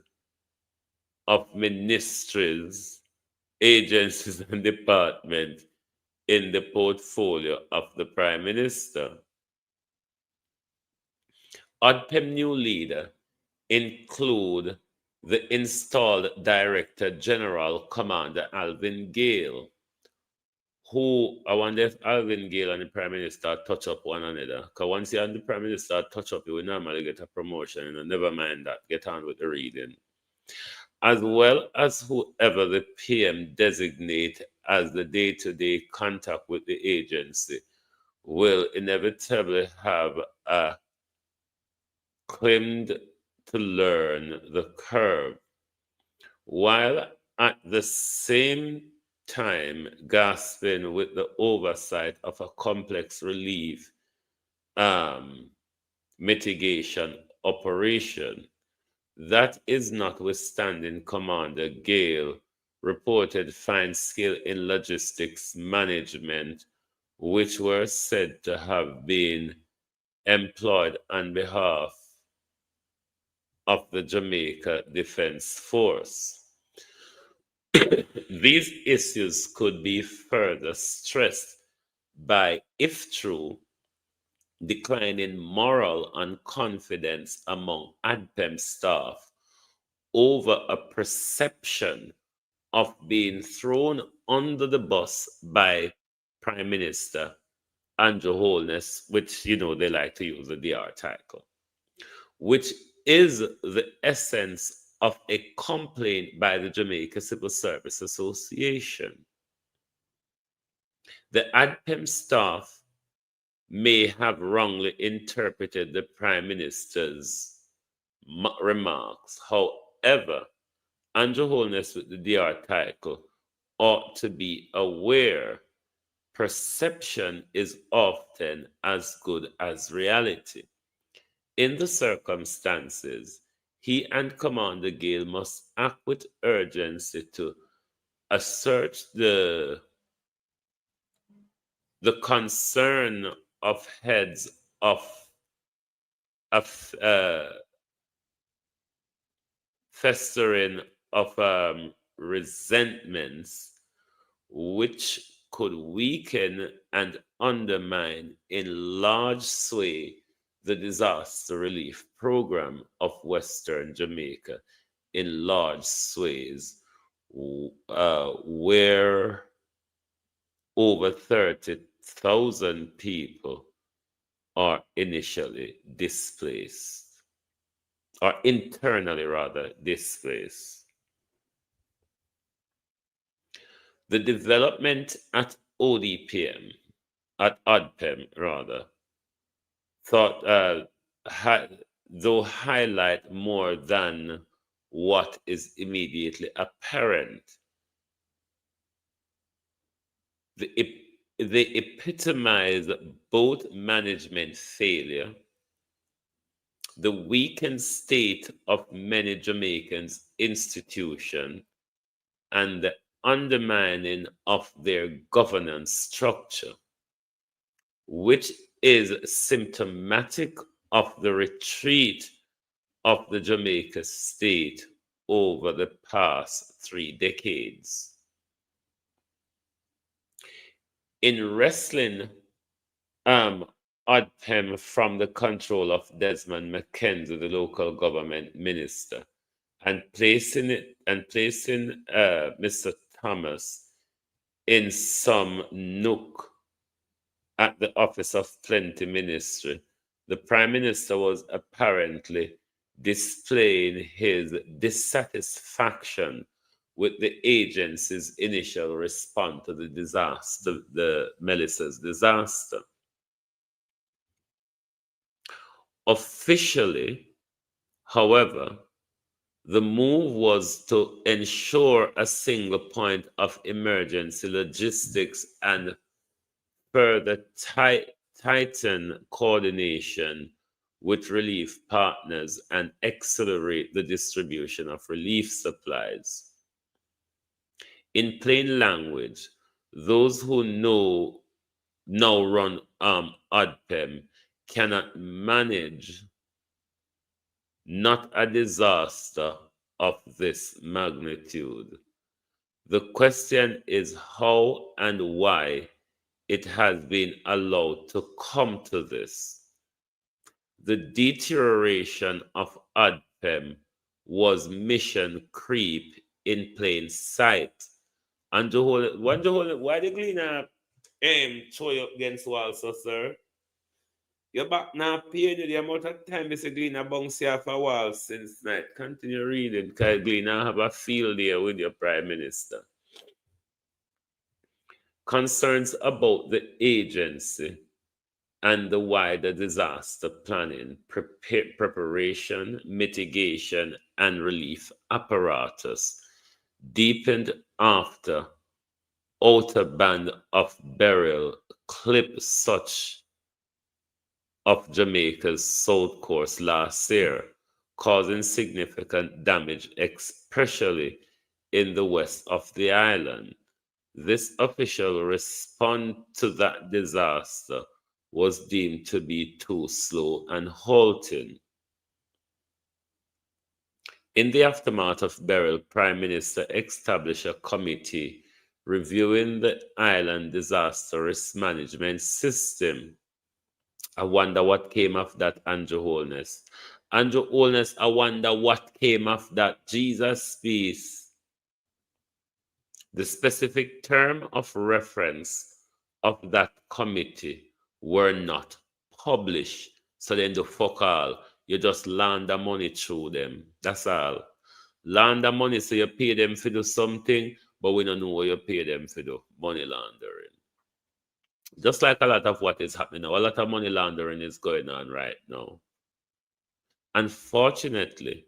of ministries, agencies, and departments in the portfolio of the Prime Minister. ODPEM new leader include the installed Director General Commander Alvin Gale, who I wonder if Alvin Gale and the Prime Minister touch up one another. Because once you and the Prime Minister touch up, you will normally get a promotion, and never mind that. Get on with the reading. As well as whoever the PM designate as the day-to-day contact with the agency will inevitably have a claimed to learn the curve, while at the same time gasping with the oversight of a complex relief mitigation operation. That is notwithstanding Commander Gale reported fine skill in logistics management, which were said to have been employed on behalf of the Jamaica Defense Force. These issues could be further stressed by, if true, declining moral and confidence among ADPEM staff over a perception of being thrown under the bus by Prime Minister Andrew Holness, which, they like to use the DR title, which is the essence of a complaint by the Jamaica Civil Service Association. The ADPEM staff may have wrongly interpreted the Prime Minister's remarks. However, Andrew Holness with the DR title ought to be aware perception is often as good as reality. In the circumstances, he and Commander Gale must act with urgency to assert the concern of heads of festering of resentments, which could weaken and undermine in large sway the disaster relief program of Western Jamaica in large sways, where over 30,000 people are initially displaced, or internally rather displaced. The development at ODPM, at ODPEM rather, though highlight more than what is immediately apparent. They epitomize both management failure, the weakened state of many Jamaicans' institutions, and the undermining of their governance structure, which is symptomatic of the retreat of the Jamaica state over the past 3 decades. In wrestling ODPEM from the control of Desmond McKenzie, the local government minister, and placing Mr. Thomas in some nook at the Office of Plenty Ministry, the Prime Minister was apparently displaying his dissatisfaction with the agency's initial response to the disaster, the Melissa's disaster. Officially, however, the move was to ensure a single point of emergency logistics and further tighten coordination with relief partners and accelerate the distribution of relief supplies. In plain language, those who now run ODPEM cannot manage not a disaster of this magnitude. The question is how and why it has been allowed to come to this. The deterioration of ODPEM was mission creep in plain sight. And why the Gleaner throw you against wall, so sir? You're back now paying you the amount of time Mr. Gleaner bounce you off a wall since night. Continue reading, because Gleaner have a field there with your Prime Minister. Concerns about the agency and the wider disaster planning, preparation, mitigation, and relief apparatus deepened after outer band of burial clipped such of Jamaica's south coast last year, causing significant damage, especially in the west of the island. This official response to that disaster was deemed to be too slow and halting. In the aftermath of burial, Prime Minister established a committee reviewing the island disaster risk management system. I wonder what came of that, Andrew Holness. Andrew Holness, I wonder what came of that. Jesus peace. The specific term of reference of that committee were not published. So then the fuck all. You just launder money through them. That's all. Launder money, so you pay them to do something, but we don't know what you pay them to do. Money laundering. Just like a lot of what is happening now, a lot of money laundering is going on right now. Unfortunately,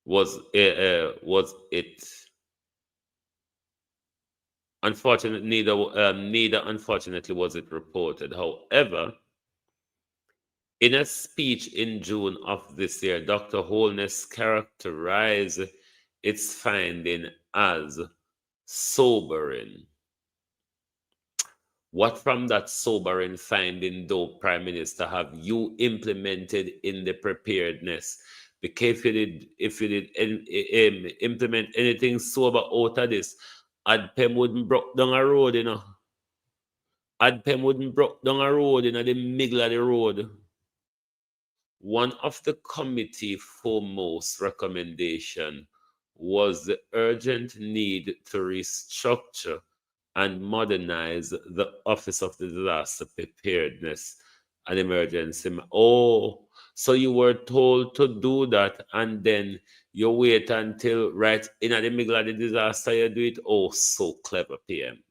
neither unfortunately was it reported. However, in a speech in June of this year, Dr. Holness characterized its finding as sobering. What from that sobering finding, though, Prime Minister, have you implemented in the preparedness? Because if you did implement anything sober out of this, ADPEM wouldn't broke down a road, ADPEM wouldn't broke down a road in the middle of the road. One of the committee foremost recommendation was the urgent need to restructure and modernize the Office of the Disaster Preparedness and Emergency. Oh, so you were told to do that, and then you wait until right in the middle of the disaster you do it. Oh, so clever, PM.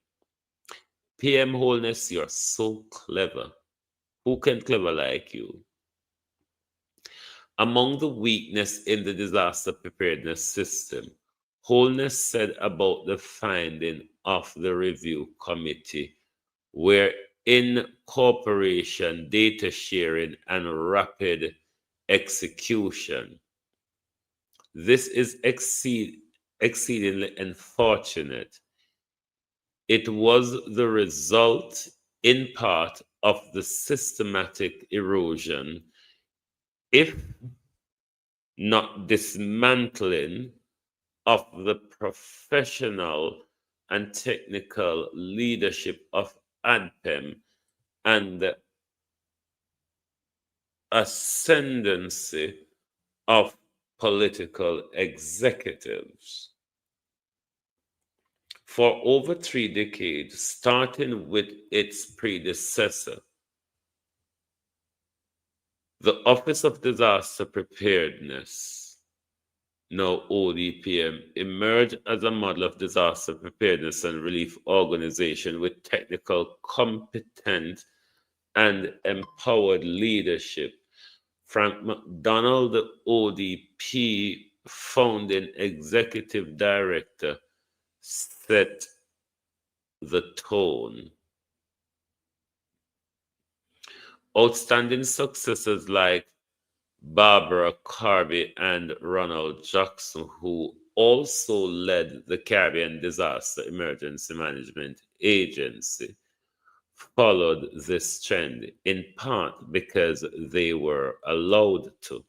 PM Holness, you're so clever. Who can clever like you? Among the weakness in the disaster preparedness system, Holness said about the finding of the review committee were incorporation, data sharing, and rapid execution. This is exceedingly unfortunate. It was the result, in part, of the systematic erosion, if not dismantling, of the professional and technical leadership of ADPEM and the ascendancy of political executives. For over 3 decades, starting with its predecessor, the Office of Disaster Preparedness, now ODPM, emerged as a model of disaster preparedness and relief organization with technical, competent, and empowered leadership. Frank McDonald, the ODP founding executive director, set the tone. Outstanding successors like Barbara Carby and Ronald Jackson, who also led the Caribbean Disaster Emergency Management Agency, followed this trend, in part because they were allowed to.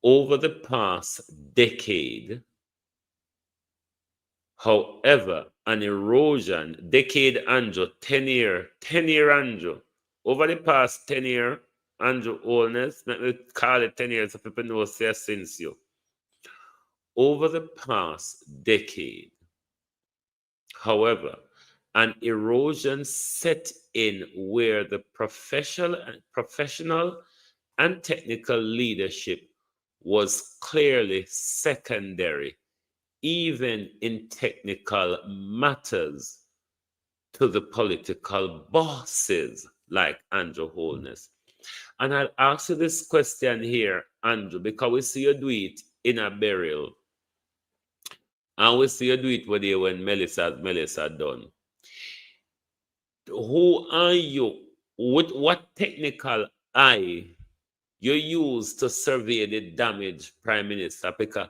Over the past decade, however, an erosion, decade Andrew, 10-year Andrew, over the past 10-year, Andrew Holness, let me call it 10 years so people know since you. Over the past decade, however, an erosion set in where the professional and technical leadership was clearly secondary, even in technical matters, to the political bosses like Andrew Holness. And I'll ask you this question here, Andrew, because we see you do it in a burial. And we see you do it when Melissa done. Who are you? With what technical eye you use to survey the damage, Prime Minister? Because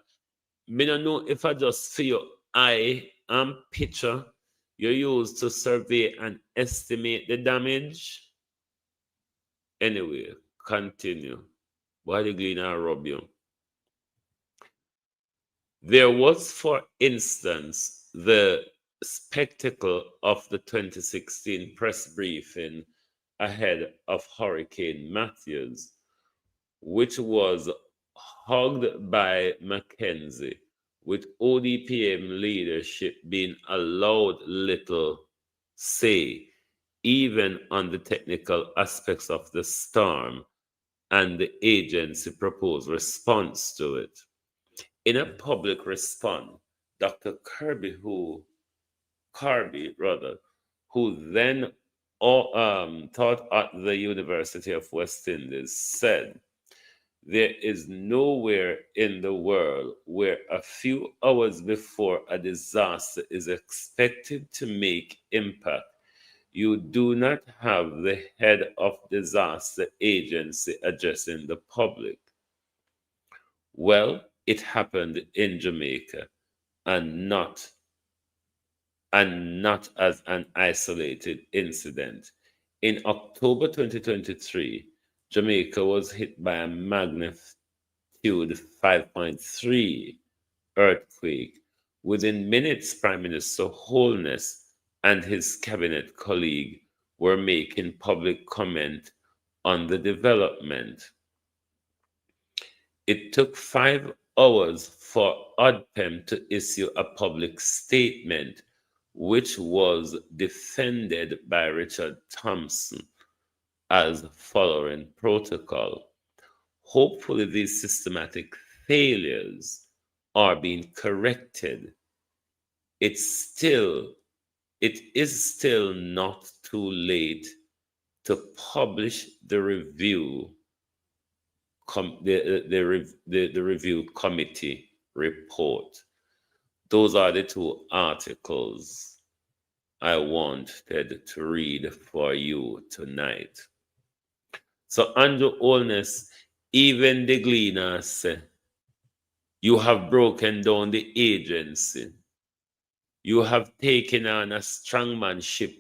me don't know if I just see your eye and picture you use to survey and estimate the damage. Anyway, continue. Why the green and rub you? There was, for instance, the spectacle of the 2016 press briefing ahead of Hurricane Matthews, which was hugged by Mackenzie, with ODPM leadership being allowed little say, even on the technical aspects of the storm and the agency proposed response to it. In a public response, Dr. Carby, who then taught at the University of West Indies, said, "There is nowhere in the world where a few hours before a disaster is expected to make impact, you do not have the head of disaster agency addressing the public." Well, it happened in Jamaica and not and not as an isolated incident. In October 2023, Jamaica was hit by a magnitude 5.3 earthquake. Within minutes, Prime Minister Holness and his cabinet colleague were making public comment on the development. It took 5 hours for ODPEM to issue a public statement, which was defended by Richard Thompson as following protocol. Hopefully, these systematic failures are being corrected. It is still not too late to publish the review the review committee report. Those are the 2 articles I wanted to read for you tonight. So Andrew Holness, even the gleaners say, you have broken down the agency. You have taken on a strongmanship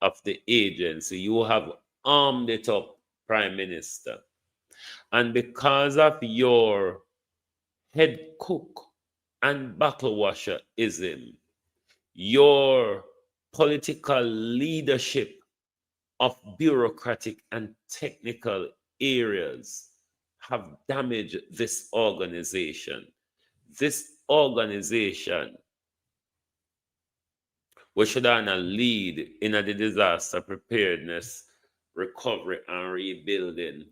of the agency. You have armed it up, Prime Minister. And because of your head cook and bottle washerism, your political leadership of bureaucratic and technical areas have damaged this organization. This organization, we should lead in the disaster preparedness, recovery, and rebuilding.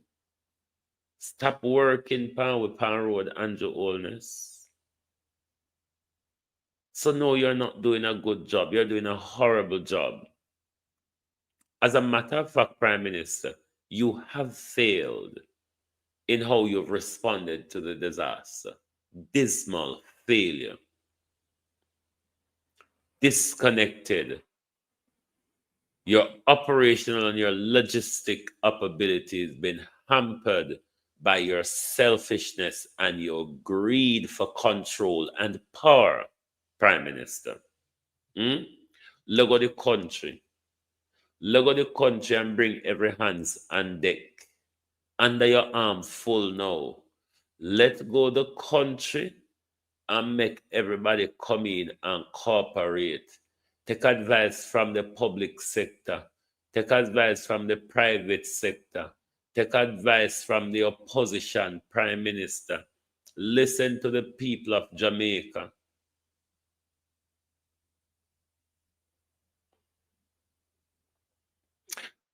Stop working with Pan Road, Andrew Holness. So no, you're not doing a good job. You're doing a horrible job. As a matter of fact, Prime Minister, you have failed in how you've responded to the disaster. Dismal failure. Disconnected. Your operational and your logistic ability has been hampered by your selfishness and your greed for control and power, Prime Minister. Look at the country. Look at the country and bring every hands on deck. Under your arm full now. Let go the country and make everybody come in and cooperate. Take advice from the public sector. Take advice from the private sector. Take advice from the opposition, Prime Minister. Listen to the people of Jamaica.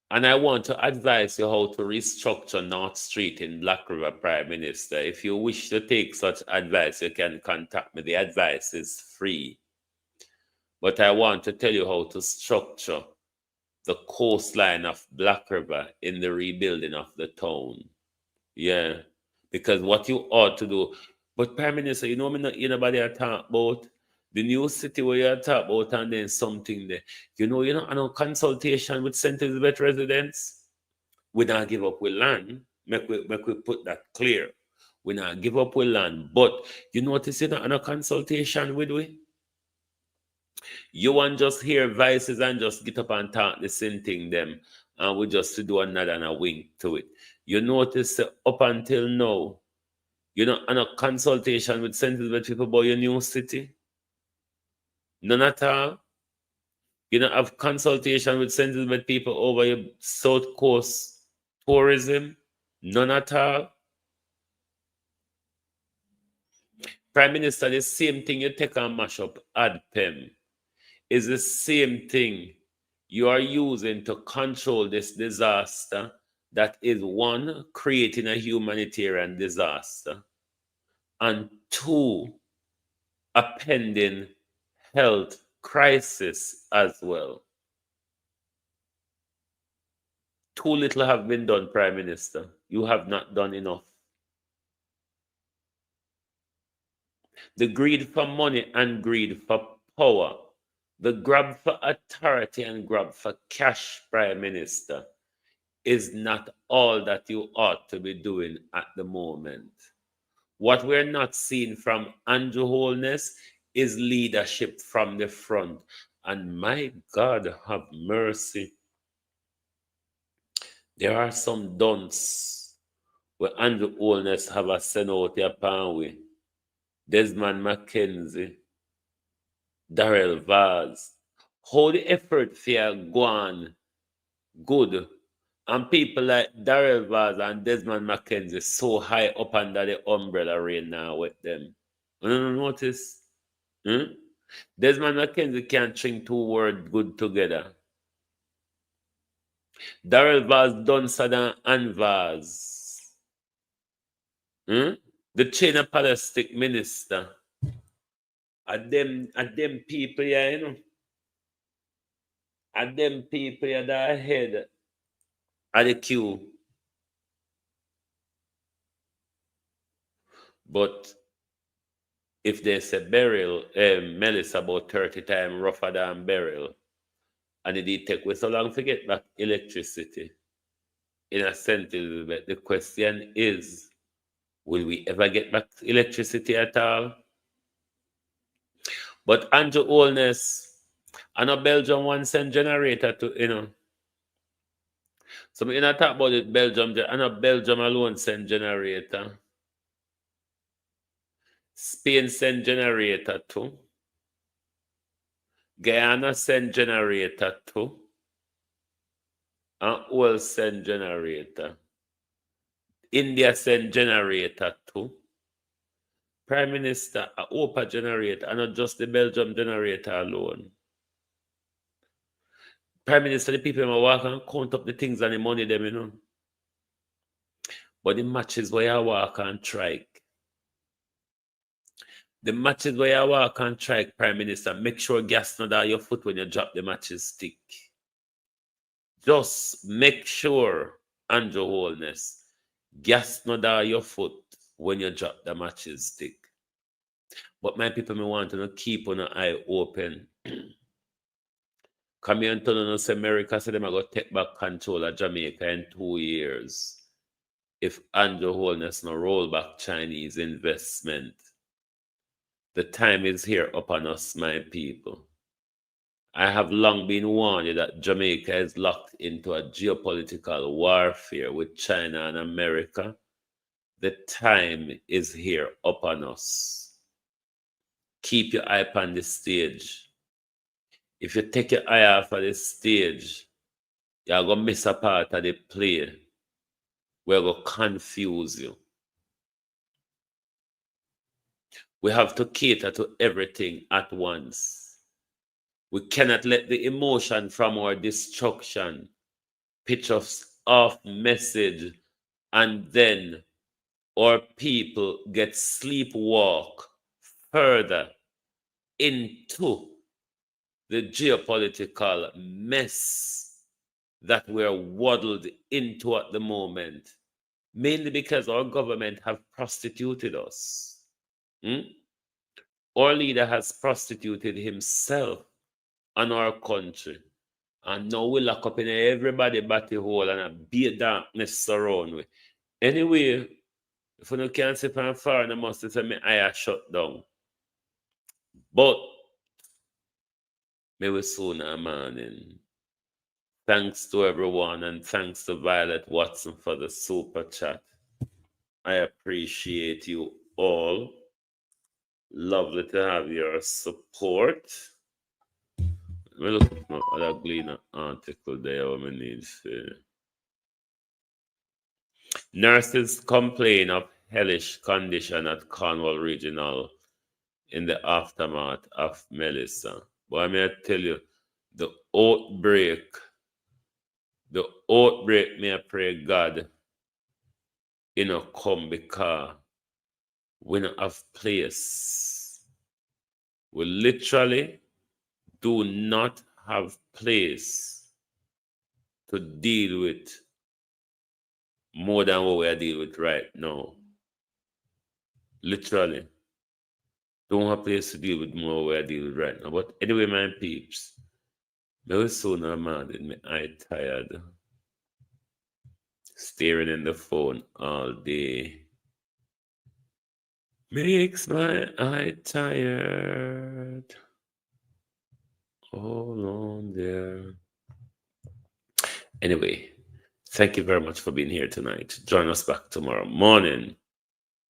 And I want to advise you how to restructure North Street in Black River, Prime Minister. If you wish to take such advice, you can contact me. The advice is free. But I want to tell you how to structure the coastline of Black River in the rebuilding of the town. Yeah. Because what you ought to do. But Prime Minister, you know me not anybody I talk about the new city where you talk about and then something there. You know, I know consultation with St. Elizabeth residents. We not give up with land. Make we put that clear. We not give up with land. But you notice you know consultation with we. You want just hear voices and just get up and talk the same thing them. And we just do another and a wink to it. You notice up until now, on a consultation with St. Elizabeth people about your new city. None at all. You don't have consultation with St. Elizabeth people over your South Coast tourism. None at all. Prime Minister, the same thing you take and mash up ADPEM is the same thing you are using to control this disaster that is, 1, creating a humanitarian disaster, and 2, a pending health crisis as well. Too little have been done, Prime Minister. You have not done enough. The greed for money and greed for power, the grab for authority and grab for cash, Prime Minister, is not all that you ought to be doing at the moment. What we're not seeing from Andrew Holness is leadership from the front. And my God, have mercy. There are some dunce where Andrew Holness have a send out upon we. Desmond McKenzie, Darrell Vaz. How the effort for go on good. And people like Darrell Vaz and Desmond McKenzie so high up under the umbrella rain now with them. You don't notice? Hmm? Desmond McKenzie can't string two words good together. Darrell Vaz done Saddam and Vaz. Hmm? The China Palestine minister. At them people here, you know. At them people here that ahead at the queue. But if they say Beryl, Melis about 30 times rougher than Beryl, and it did take we so long to get back electricity. In a sense, Elizabeth, the question is, will we ever get back electricity at all? But Andrew Holness, I know Belgium one send generator to, you know. So we not talk about it, Belgium, I know Belgium alone send generator. Spain send generator too. Guyana send generator too. And all send generator. India send generator too. Prime Minister, a OPA generator, and not just the Belgium generator alone. Prime Minister, the people will walk and count up the things and the money them, you know. But the matches where you walk and strike. The matches where you walk and strike, Prime Minister, make sure gas not at your foot when you drop the matches stick. Just make sure, Andrew Holness, gas not at your foot when you drop the matches stick. But my people, me want to keep on an eye open. Come here and tell us America said them are going to take back control of Jamaica in 2 years if Andrew Holness no roll back Chinese investment. The time is here upon us, my people. I have long been warned that Jamaica is locked into a geopolitical warfare with China and America. The time is here upon us. Keep your eye on the stage. If you take your eye off of the stage, you're going to miss a part of the play. We're going to confuse you. We have to cater to everything at once. We cannot let the emotion from our destruction pitch us off message, and then our people get sleepwalk further into the geopolitical mess that we're waddled into at the moment, mainly because our government have prostituted us. Our leader has prostituted himself and our country. And now we lock up in everybody batty hole and a beat darkness surround we. Anyway, if you can't see from far, I must say my eye shut down. But maybe sooner morning. Thanks to everyone, and thanks to Violet Watson for the super chat. I appreciate you all. Lovely to have your support. We're looking for other Gleaner article there. We need nurses complain of hellish condition at Cornwall Regional in the aftermath of Melissa. But I may tell you, the outbreak, may I pray God, come because we don't have place. We literally do not have place to deal with more than what we are dealing with right now. Literally. Don't have place to deal with more what we are dealing with right now. But anyway, my peeps, very soon I'm mad and my eye tired. Staring in the phone all day makes my eye tired. Hold on there. Anyway, thank you very much for being here tonight. Join us back tomorrow morning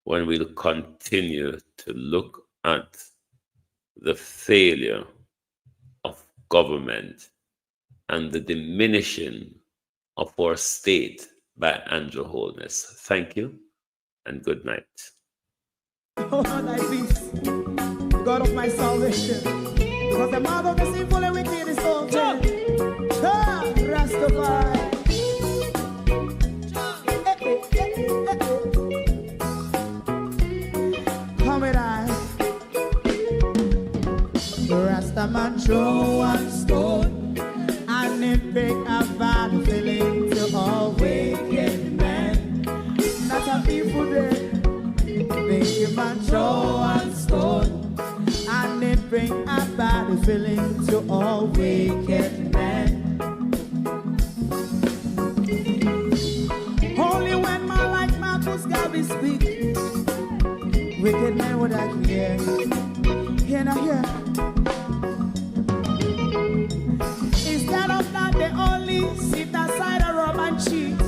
when we'll continue to look at the failure of government and the diminishing of our state by Andrew Holness. Thank you and good night. Oh, thy peace, God of my salvation, because the mouth of the sinful and wicked is all dead. Rastafari. Come with I. Rastaman throw one stone and it break a bad feeling to all wicked men. That's a people day. Make a man throw one stone and it bring a bad feeling to all wicked men. Only when man like Marcus Garvey speak, wicked men would I hear. Hear not hear. Instead of that, they only sit aside a rub and cheat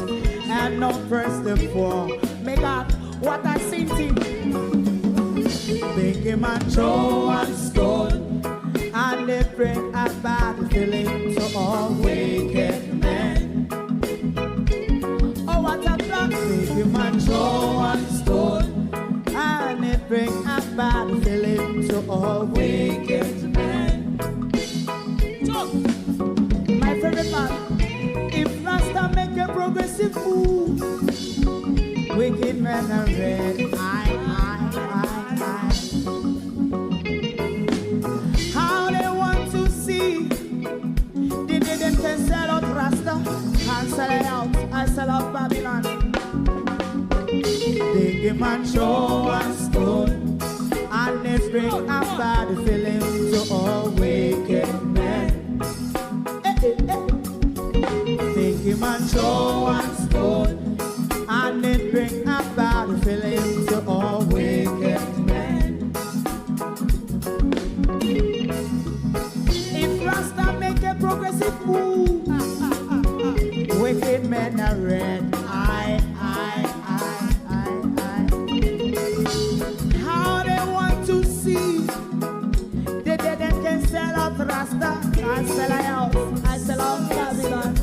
and not press the poor. Make up what I seen to. Make a man throw one stone and they bring a bad feeling to all wicked men. Oh, what a plan. Make a man throw one stone and they bring a bad feeling to all wicked men. My favorite part, if Rasta make a progressive move, wicked men are red. How they want to see the them can sell out Rasta and sell it out. I sell out Babylon. They give man show one stone and they bring a bad feeling to all wicked men. They give man show one stone and it bring a bad feeling to all wicked men. If Rasta make a progressive move, wicked men are red. How they want to see the dead and can sell out Rasta. I sell out, I sell out Babylon.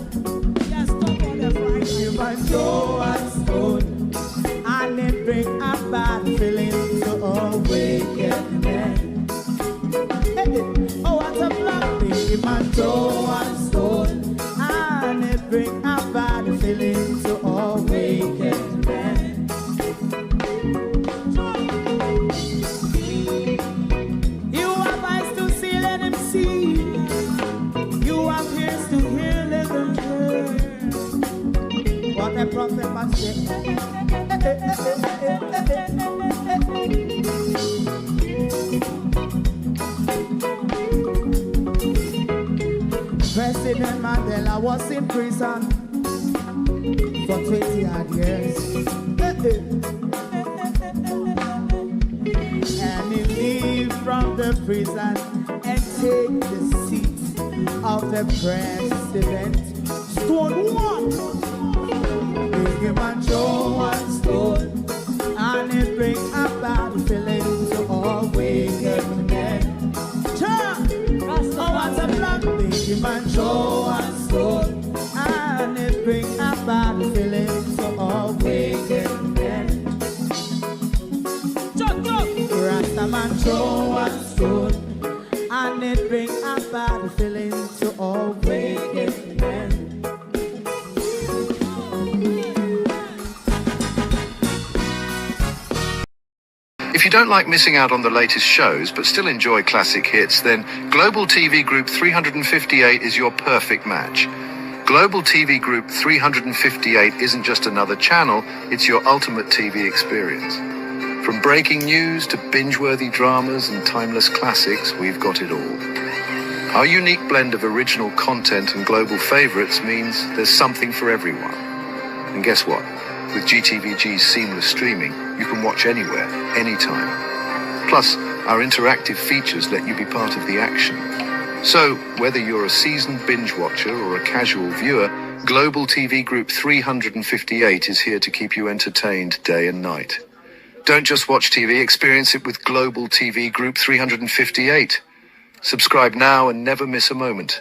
Just stop on the Friday. You might show one stone and it bring a bad feeling to all wicked men. Oh, what a black thing. You might show one stone and it bring a bad feeling to all wicked men. You have eyes to see, let him see. You have ears to hear, let them hear. What a prophet must say. President Mandela was in prison for 20 odd years. And he leave from the prison and take the seat of the president. Stone one. Big man show one stone and it bring a bad feeling to all wicked men. Oh, what's a black big man show one stone and it bring a bad feeling to all wicked men. Rastaman show one stone and it bring a bad feeling to all wicked men. If you don't like missing out on the latest shows but still enjoy classic hits, then Global TV Group 358 is your perfect match. Global TV Group 358 isn't just another channel, it's your ultimate TV experience. From breaking news to binge-worthy dramas and timeless classics, we've got it all. Our unique blend of original content and global favorites means there's something for everyone. And guess what? With GTVG's seamless streaming, you can watch anywhere, anytime. Plus, our interactive features let you be part of the action. So, whether you're a seasoned binge watcher or a casual viewer, Global TV Group 358 is here to keep you entertained day and night. Don't just watch TV, experience it with Global TV Group 358. Subscribe now and never miss a moment.